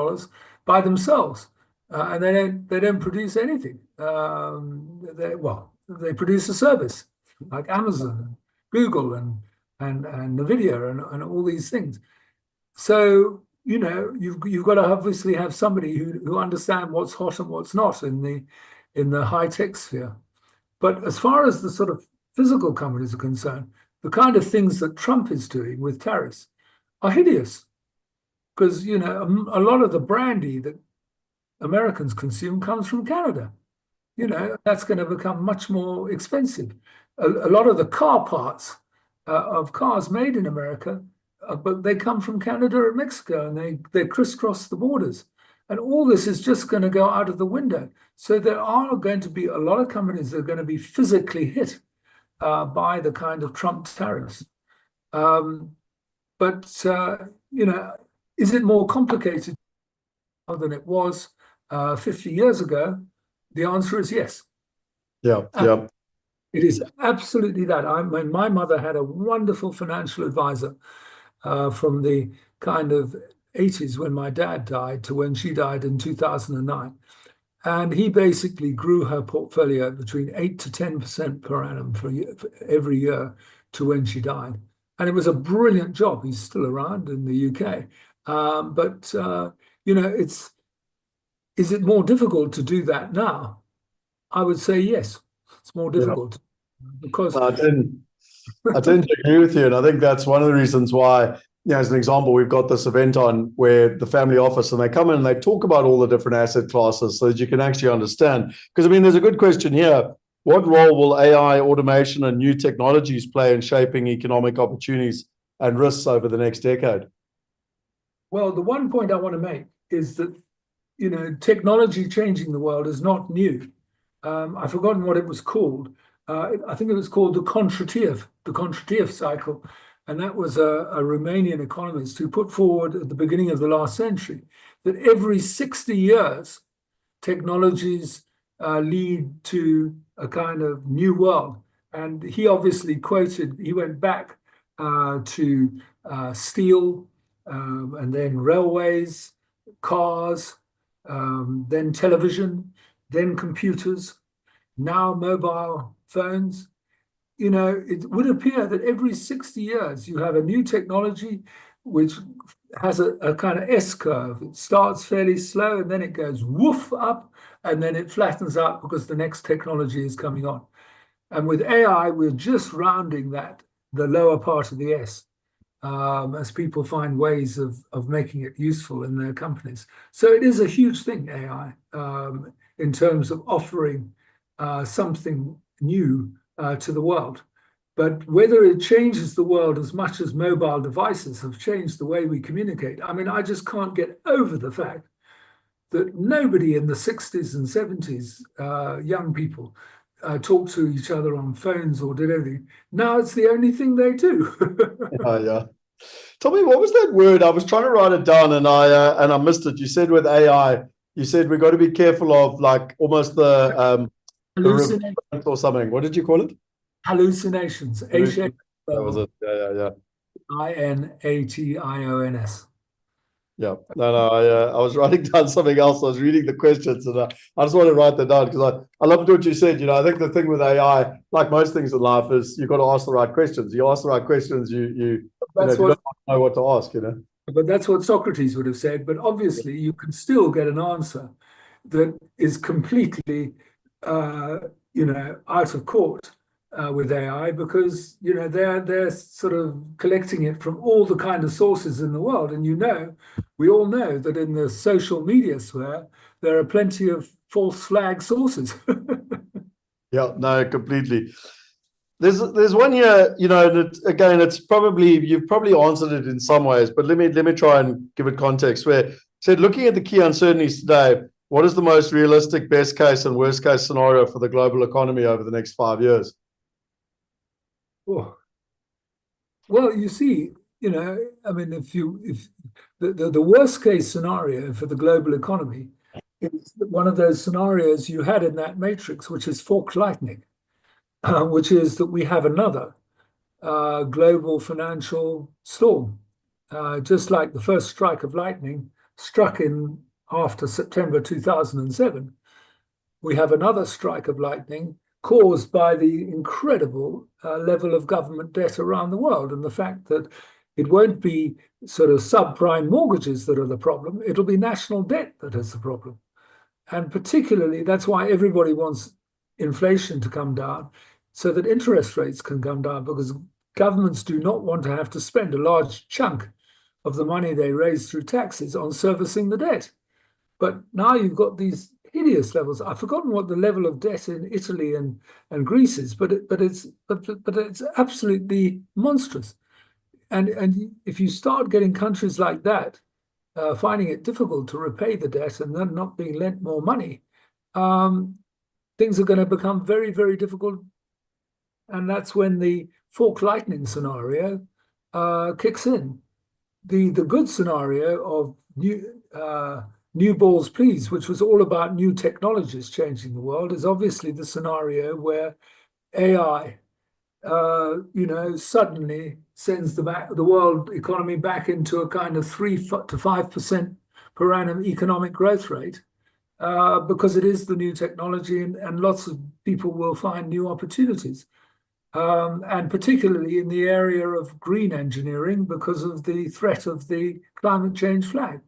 by themselves. And they don't produce anything. They produce a service like Amazon, Google, and Nvidia, and all these things. So you've got to obviously have somebody who understands what's hot and what's not in the high tech sphere. But as far as the sort of physical companies are concerned, the kind of things that Trump is doing with tariffs are hideous, because a lot of the brandy that Americans consume comes from Canada. That's going to become much more expensive. A lot of the car parts of cars made in America, but they come from Canada or Mexico, and they crisscross the borders. And all this is just going to go out of the window. So there are going to be a lot of companies that are going to be physically hit by the kind of Trump tariffs. But is it more complicated than it was 50 years ago? The answer is yes. Yeah. It is absolutely that. My mother had a wonderful financial advisor from the kind of 80s when my dad died to when she died in 2009. And he basically grew her portfolio between 8 to 10% per annum for every year to when she died. And it was a brilliant job. He's still around in the UK. Is it more difficult to do that now? I would say yes. It's more difficult because I tend to agree with you, and I think that's one of the reasons why. As an example, we've got this event on where the family office, and they come in and they talk about all the different asset classes so that you can actually understand. Because I mean, there's a good question here. What role will AI, automation, and new technologies play in shaping economic opportunities and risks over the next decade? Well, the one point I want to make is that, technology changing the world is not new. I've forgotten what it was called. I think it was called the Kondratiev cycle. And that was a Romanian economist who put forward at the beginning of the last century that every 60 years, technologies lead to a kind of new world. And he obviously he went back to steel, and then railways, cars, then television, then computers, now mobile phones. It would appear that every 60 years you have a new technology which has a kind of S curve. It starts fairly slow and then it goes woof up and then it flattens out because the next technology is coming on. And with AI, we're just rounding the lower part of the S as people find ways of making it useful in their companies. So it is a huge thing, AI, in terms of offering something new to the world. But whether it changes the world as much as mobile devices have changed the way we communicate, I mean, I just can't get over the fact that nobody in the 60s and 70s, young people, talked to each other on phones or did anything. Now it's the only thing they do. Yeah. Tell me, what was that word? I was trying to write it down and I missed it. You said with AI, you said we've got to be careful of like almost the or something. What did you call it? Hallucinations. That was it. Yeah. INATIONS. Yeah, no, I was writing down something else. I was reading the questions, and I just want to write that down because I loved what you said. I think the thing with AI, like most things in life, is you've got to ask the right questions. You ask the right questions, you That's you what, don't know what to ask. but that's what Socrates would have said. But obviously, you can still get an answer that is completely, out of court with AI because they're sort of collecting it from all the kind of sources in the world, and we all know that in the social media sphere there are plenty of false flag sources. Yeah, no, completely. There's one here, and again, you've probably answered it in some ways, but let me try and give it context. Where it said, looking at the key uncertainties today, what is the most realistic best case and worst case scenario for the global economy over the next 5 years? Oh. Well, you see, I mean, if the worst case scenario for the global economy is one of those scenarios you had in that matrix, which is forked lightning, which is that we have another global financial storm, just like the first strike of lightning struck in after September 2007. We have another strike of lightning caused by the incredible level of government debt around the world and the fact that it won't be sort of subprime mortgages that are the problem, it'll be national debt that is the problem. And particularly, that's why everybody wants inflation to come down so that interest rates can come down, because governments do not want to have to spend a large chunk of the money they raise through taxes on servicing the debt. But now you've got these hideous levels. I've forgotten what the level of debt in Italy and Greece is, but it's absolutely monstrous. And if you start getting countries like that finding it difficult to repay the debt and then not being lent more money, things are going to become very, very difficult. And that's when the forked lightning scenario kicks in. The good scenario of new balls, please, which was all about new technologies changing the world, is obviously the scenario where AI, suddenly sends the world economy back into a kind of 3 to 5% per annum economic growth rate, because it is the new technology and lots of people will find new opportunities. And particularly in the area of green engineering because of the threat of the climate change flag.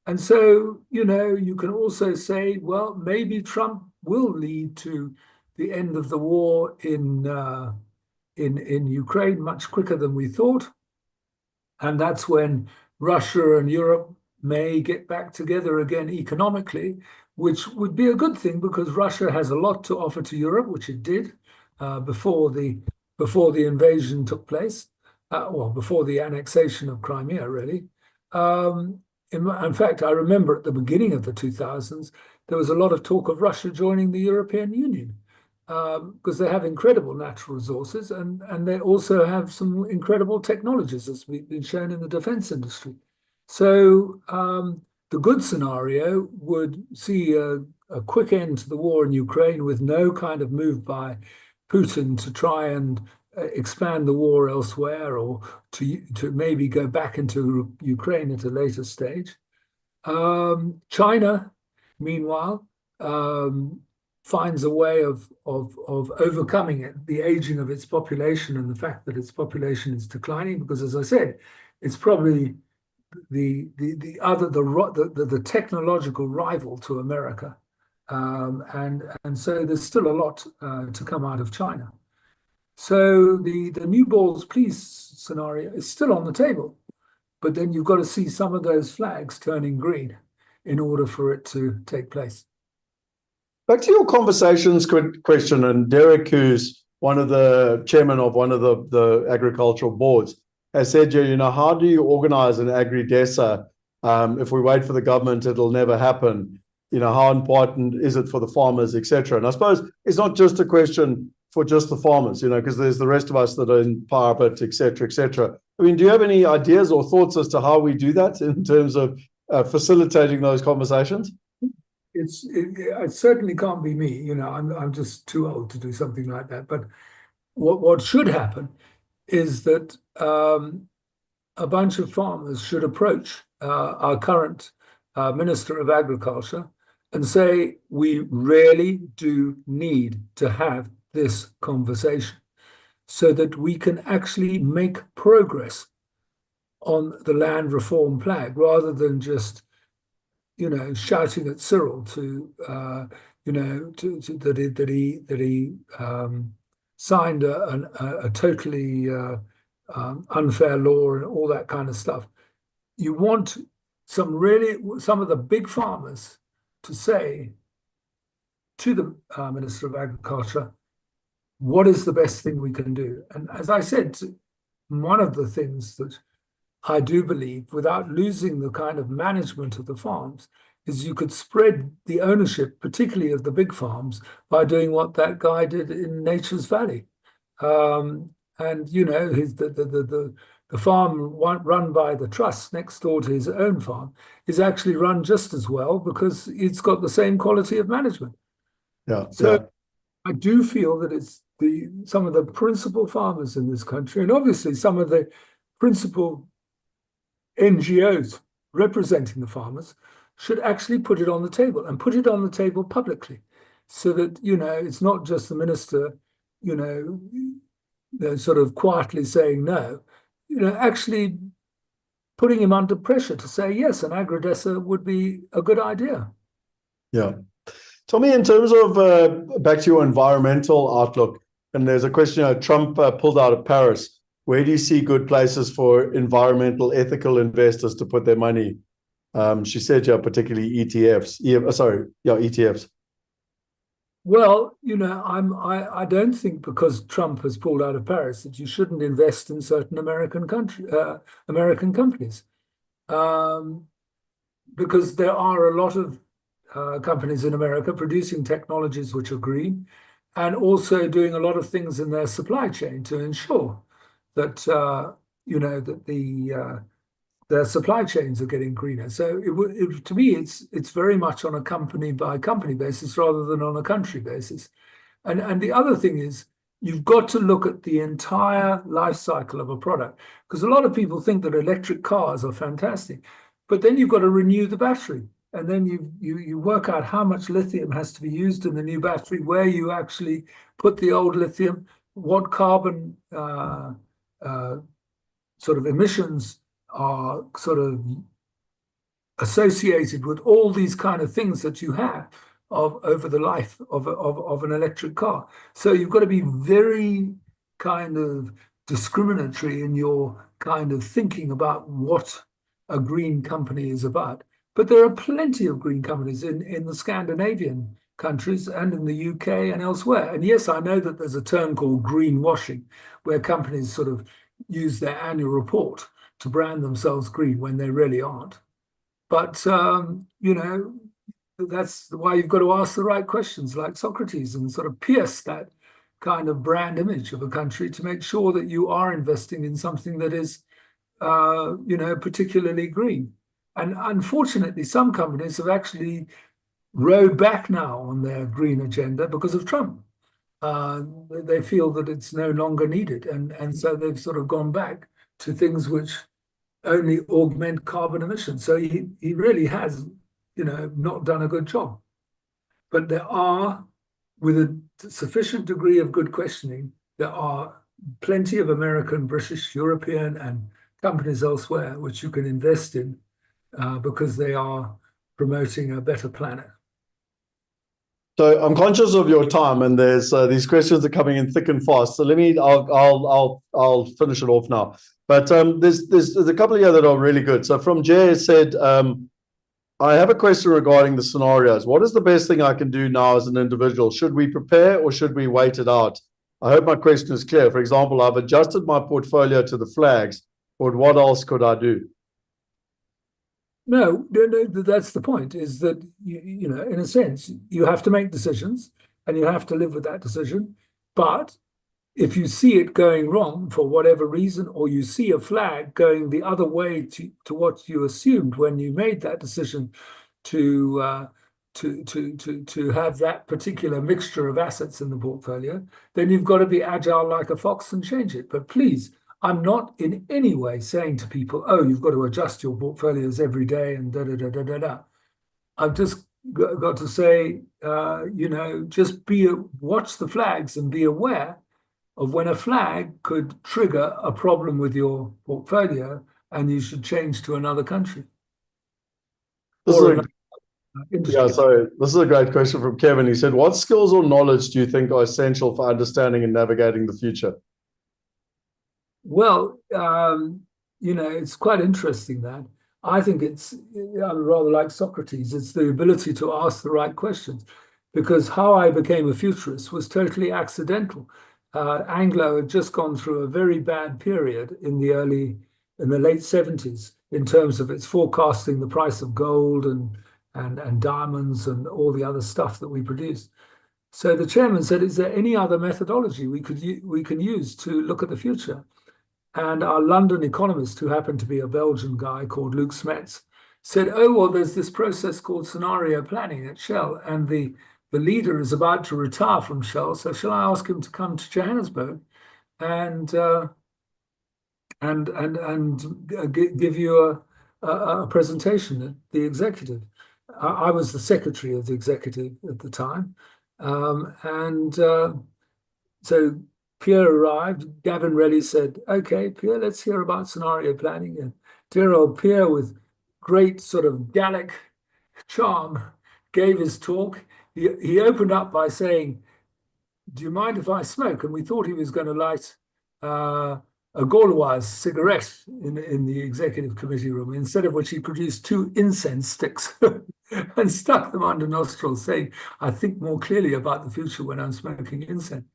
And so, you can also say, well, maybe Trump will lead to the end of the war in Ukraine much quicker than we thought. And that's when Russia and Europe may get back together again economically, which would be a good thing because Russia has a lot to offer to Europe, which it did before the invasion took place, before the annexation of Crimea, really. In fact, I remember at the beginning of the 2000s, there was a lot of talk of Russia joining the European Union because they have incredible natural resources and they also have some incredible technologies, as we've been shown in the defense industry. So the good scenario would see a quick end to the war in Ukraine with no kind of move by Putin to try and expand the war elsewhere or to maybe go back into Ukraine at a later stage. China, meanwhile, finds a way of overcoming it, the aging of its population and the fact that its population is declining, because as I said, it's probably the technological rival to America. And so there's still a lot to come out of China. So the new balls, please scenario is still on the table, but then you've got to see some of those flags turning green in order for it to take place. Back to your conversations question, and Derek, who's one of the chairman of one of the agricultural boards, has said, how do you organize an agri-DESA? If we wait for the government, it'll never happen. How important is it for the farmers, etc.? And I suppose it's not just a question for just the farmers, because there's the rest of us that are in power, but et cetera, et cetera. I mean, do you have any ideas or thoughts as to how we do that in terms of facilitating those conversations? It certainly can't be me. I'm just too old to do something like that. But what should happen is that a bunch of farmers should approach our current Minister of Agriculture and say, we really do need to have this conversation so that we can actually make progress on the land reform flag, rather than just, shouting at Cyril to, that he signed a totally unfair law and all that kind of stuff. You want some of the big farmers to say to the Minister of Agriculture, what is the best thing we can do? And as I said, one of the things that I do believe, without losing the kind of management of the farms, is you could spread the ownership, particularly of the big farms, by doing what that guy did in Nature's Valley. And the farm run by the trust next door to his own farm is actually run just as well, because it's got the same quality of management. So I do feel that it's some of the principal farmers in this country, and obviously some of the principal NGOs representing the farmers, should actually put it on the table, and put it on the table publicly, so that, it's not just the minister, sort of quietly saying no, actually putting him under pressure to say, yes, an agrodessa would be a good idea. Yeah. Tommy, in terms of back to your environmental outlook, and there's a question, Trump pulled out of Paris. Where do you see good places for environmental, ethical investors to put their money? She said, particularly ETFs. ETFs. Well, I don't think because Trump has pulled out of Paris that you shouldn't invest in certain American companies, because there are a lot of companies in America producing technologies which are green, and also doing a lot of things in their supply chain to ensure that their supply chains are getting greener. So to me, it's very much on a company by company basis rather than on a country basis. And the other thing is, you've got to look at the entire life cycle of a product, because a lot of people think that electric cars are fantastic, but then you've got to renew the battery. And then you work out how much lithium has to be used in the new battery, where you actually put the old lithium, what carbon sort of emissions are sort of associated with all these kind of things that you have over the life of an electric car. So you've got to be very kind of discriminatory in your kind of thinking about what a green company is about. But there are plenty of green companies in the Scandinavian countries and in the UK and elsewhere. And yes, I know that there's a term called greenwashing, where companies sort of use their annual report to brand themselves green when they really aren't. But, that's why you've got to ask the right questions, like Socrates, and sort of pierce that kind of brand image of a country to make sure that you are investing in something that is, particularly green. And unfortunately, some companies have actually rowed back now on their green agenda because of Trump. They feel that it's no longer needed. And so they've sort of gone back to things which only augment carbon emissions. So he really has, not done a good job. But there are, with a sufficient degree of good questioning, there are plenty of American, British, European, and companies elsewhere which you can invest in, because they are promoting a better planet. So I'm conscious of your time, and there's these questions are coming in thick and fast. So I'll finish it off now. But there's a couple here that are really good. So from Jay, it said, I have a question regarding the scenarios. What is the best thing I can do now as an individual? Should we prepare or should we wait it out? I hope my question is clear. For example, I've adjusted my portfolio to the flags, but what else could I do? No, that's the point, is that, in a sense, you have to make decisions and you have to live with that decision. But if you see it going wrong for whatever reason, or you see a flag going the other way to what you assumed when you made that decision to have that particular mixture of assets in the portfolio, then you've got to be agile like a fox and change it. But please, I'm not in any way saying to people, oh, you've got to adjust your portfolios every day and da da da da da da. I've just got to say, just watch the flags and be aware of when a flag could trigger a problem with your portfolio and you should change to another country. This Or is another industry. Yeah, sorry. This is a great question from Kevin. He said, what skills or knowledge do you think are essential for understanding and navigating the future? Well, it's quite interesting that. I think I'm rather like Socrates. It's the ability to ask the right questions, because how I became a futurist was totally accidental. Anglo had just gone through a very bad period in the late 70s in terms of its forecasting the price of gold and diamonds and all the other stuff that we produce. So the chairman said, is there any other methodology we can use to look at the future? And our London economist, who happened to be a Belgian guy called Luc Smets, said, oh, well, there's this process called scenario planning at Shell, and the leader is about to retire from Shell, so shall I ask him to come to Johannesburg and give you a presentation at the executive? I was the secretary of the executive at the time, so Pierre arrived. Gavin Relly said, okay, Pierre, let's hear about scenario planning. And dear old Pierre, with great sort of Gallic charm, gave his talk. He opened up by saying, do you mind if I smoke? And we thought he was going to light a Gauloise cigarette in the executive committee room, instead of which he produced 2 incense sticks and stuck them under nostrils, saying, I think more clearly about the future when I'm smoking incense.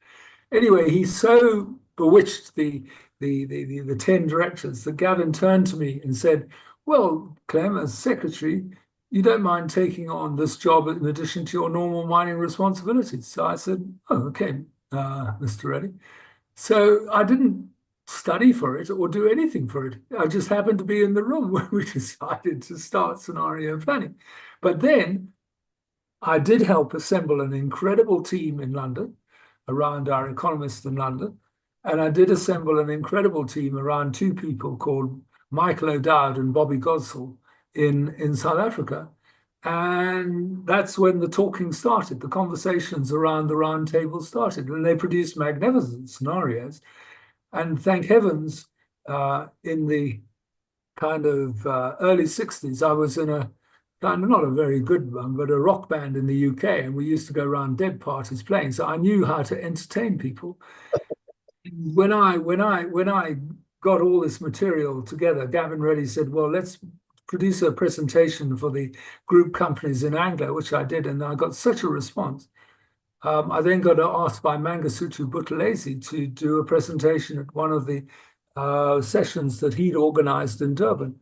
Anyway, he so bewitched the 10 directors that Gavin turned to me and said, well, Clem, as secretary, you don't mind taking on this job in addition to your normal mining responsibilities. So I said, oh, okay, Mr. Reddy. So I didn't study for it or do anything for it. I just happened to be in the room when we decided to start scenario planning. But then I did help assemble an incredible team in London around our economists in London. And I did assemble an incredible team around 2 people called Michael O'Dowd and Bobby Godsall in South Africa. And that's when the talking started, the conversations around the round table started, and they produced magnificent scenarios. And thank heavens, in the kind of early 60s, I was in a kind of not a very good one, but a rock band in the UK, and we used to go around dead parties playing. So I knew how to entertain people. When I got all this material together, Gavin Reddy said, well, let's produce a presentation for the group companies in Anglo, which I did, and I got such a response. I then got asked by Mangasutu Buthelezi to do a presentation at one of the sessions that he'd organized in Durban.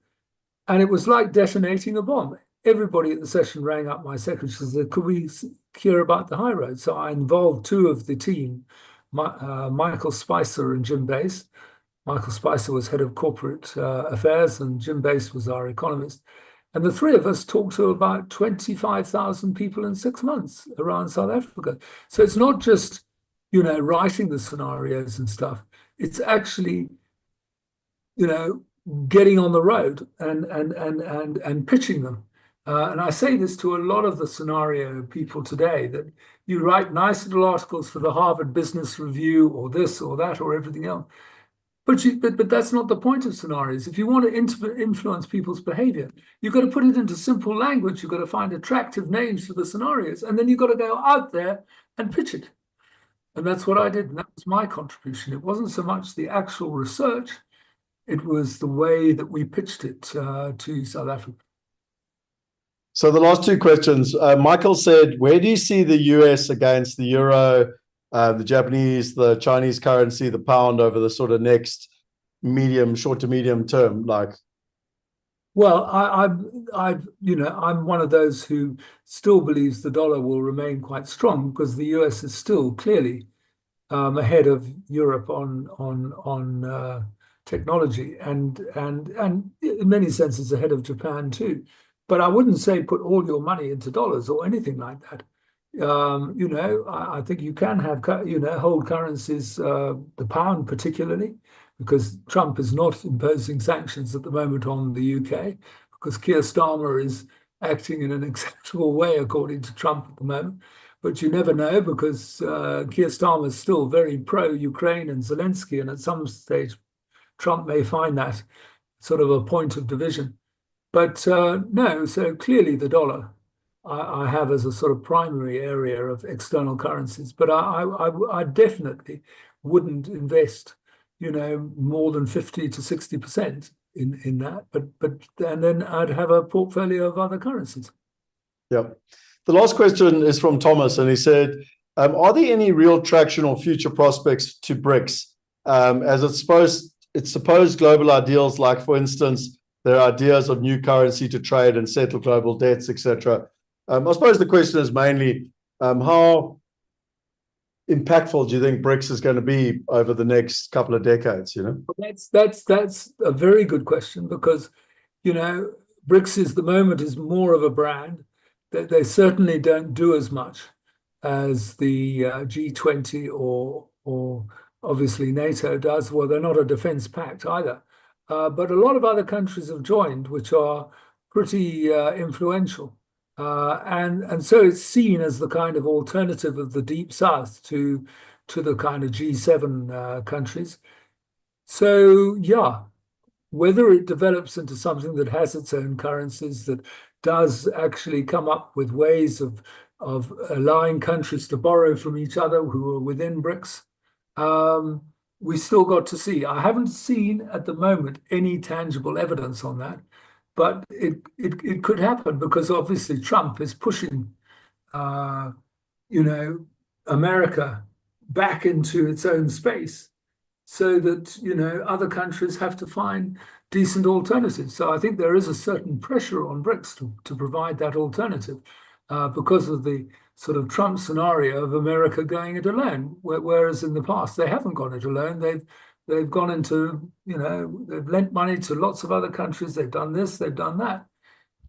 And it was like detonating a bomb. Everybody at the session rang up my secretary and said, could we hear about the high road? So I involved 2 of the team, Michael Spicer and Jim Bass. Michael Spicer was head of corporate affairs and Jim Bass was our economist. And the 3 of us talked to about 25,000 people in 6 months around South Africa. So it's not just, writing the scenarios and stuff. It's actually, getting on the road and pitching them. And I say this to a lot of the scenario people today, that you write nice little articles for the Harvard Business Review or this or that or everything else. But that's not the point of scenarios. If you want to influence people's behavior, you've got to put it into simple language. You've got to find attractive names for the scenarios, and then you've got to go out there and pitch it. And that's what I did. And that was my contribution. It wasn't so much the actual research. It was the way that we pitched it to South Africa. So the last 2 questions. Michael said, where do you see the US against the euro, the Japanese, the Chinese currency, the pound over the sort of next short to medium term? Well, I'm one of those who still believes the dollar will remain quite strong, because the US is still clearly ahead of Europe on technology and in many senses ahead of Japan too. But I wouldn't say put all your money into dollars or anything like that. I think you can have, hold currencies, the pound particularly, because Trump is not imposing sanctions at the moment on the UK, because Keir Starmer is acting in an acceptable way, according to Trump at the moment. But you never know, because Keir Starmer is still very pro-Ukraine and Zelensky, and at some stage, Trump may find that sort of a point of division. But no, so clearly the dollar I have as a sort of primary area of external currencies, but I definitely wouldn't invest, more than 50 to 60% in that. And then I'd have a portfolio of other currencies. Yeah. The last question is from Thomas, and he said, are there any real traction or future prospects to BRICS? As it's supposed global ideals, like, for instance, there are ideas of new currency to trade and settle global debts, etc. I suppose the question is mainly, how impactful do you think BRICS is going to be over the next couple of decades? That's a very good question, because BRICS at the moment is more of a brand. They certainly don't do as much as the G20 or obviously NATO does. Well, they're not a defense pact either. But a lot of other countries have joined, which are pretty influential. And so it's seen as the kind of alternative of the Deep South to the kind of G7 countries. So, yeah, whether it develops into something that has its own currencies, that does actually come up with ways of allowing countries to borrow from each other who are within BRICS, we still got to see. I haven't seen at the moment any tangible evidence on that, but it could happen, because obviously Trump is pushing, America back into its own space, so that other countries have to find decent alternatives. So I think there is a certain pressure on BRICS to provide that alternative, because of the sort of Trump scenario of America going it alone, whereas in the past they haven't gone it alone. They've gone into, they've lent money to lots of other countries. They've done this, they've done that.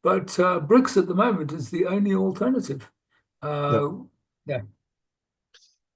But BRICS at the moment is the only alternative. Yeah.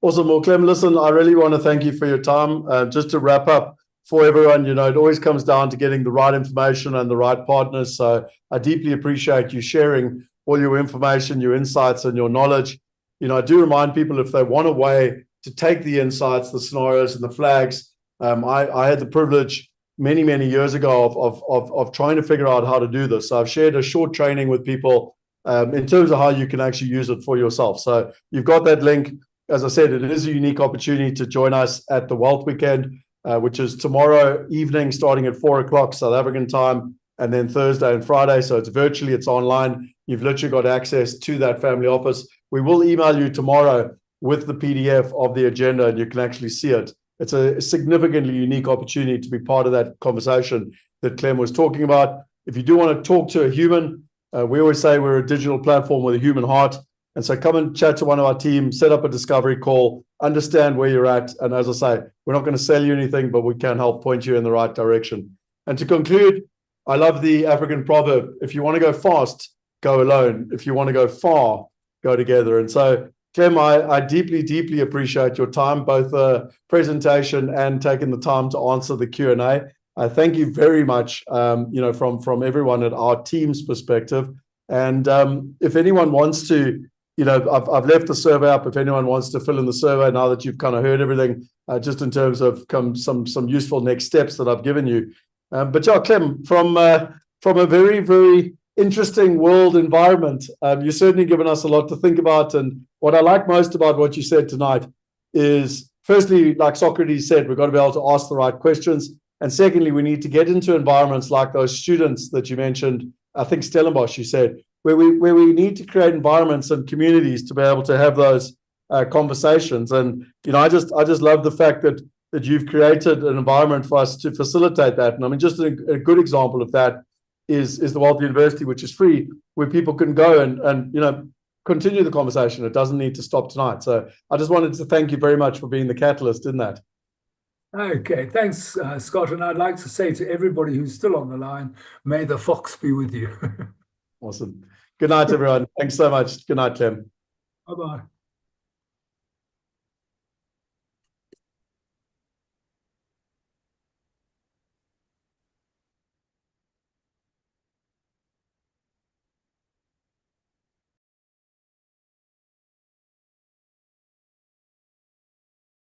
Awesome. Well, Clem, listen, I really want to thank you for your time. Just to wrap up for everyone, it always comes down to getting the right information and the right partners. So I deeply appreciate you sharing all your information, your insights, and your knowledge. I do remind people, if they want a way to take the insights, the scenarios, and the flags, I had the privilege many, many years ago of trying to figure out how to do this. So I've shared a short training with people in terms of how you can actually use it for yourself. So you've got that link. As I said, it is a unique opportunity to join us at the Wealth Weekend, which is tomorrow evening, starting at 4:00 South African time, and then Thursday and Friday. So it's virtually, it's online. You've literally got access to that family office. We will email you tomorrow with the PDF of the agenda, and you can actually see it. It's a significantly unique opportunity to be part of that conversation that Clem was talking about. If you do want to talk to a human, we always say we're a digital platform with a human heart. And so come and chat to one of our team, set up a discovery call, understand where you're at. And as I say, we're not going to sell you anything, but we can help point you in the right direction. And to conclude, I love the African proverb: if you want to go fast, go alone. If you want to go far, go together. And so, Clem, I deeply, deeply appreciate your time, both the presentation and taking the time to answer the Q&A. I thank you very much, from everyone at our team's perspective. And if anyone wants to, I've left the survey up. If anyone wants to fill in the survey now that you've kind of heard everything, just in terms of some useful next steps that I've given you. But yeah, Clem, from a very, very interesting world environment, you've certainly given us a lot to think about. And what I like most about what you said tonight is, firstly, like Socrates said, we've got to be able to ask the right questions. And secondly, we need to get into environments like those students that you mentioned. I think Stellenbosch, you said, where we need to create environments and communities to be able to have those conversations. And I just love the fact that you've created an environment for us to facilitate that. And I mean, just a good example of that is the Wealth University, which is free, where people can go and continue the conversation. It doesn't need to stop tonight. So I just wanted to thank you very much for being the catalyst in that. Okay, thanks, Scott. And I'd like to say to everybody who's still on the line, may the fox be with you. Awesome. Good night, everyone. Thanks so much. Good night, Clem. Bye-bye.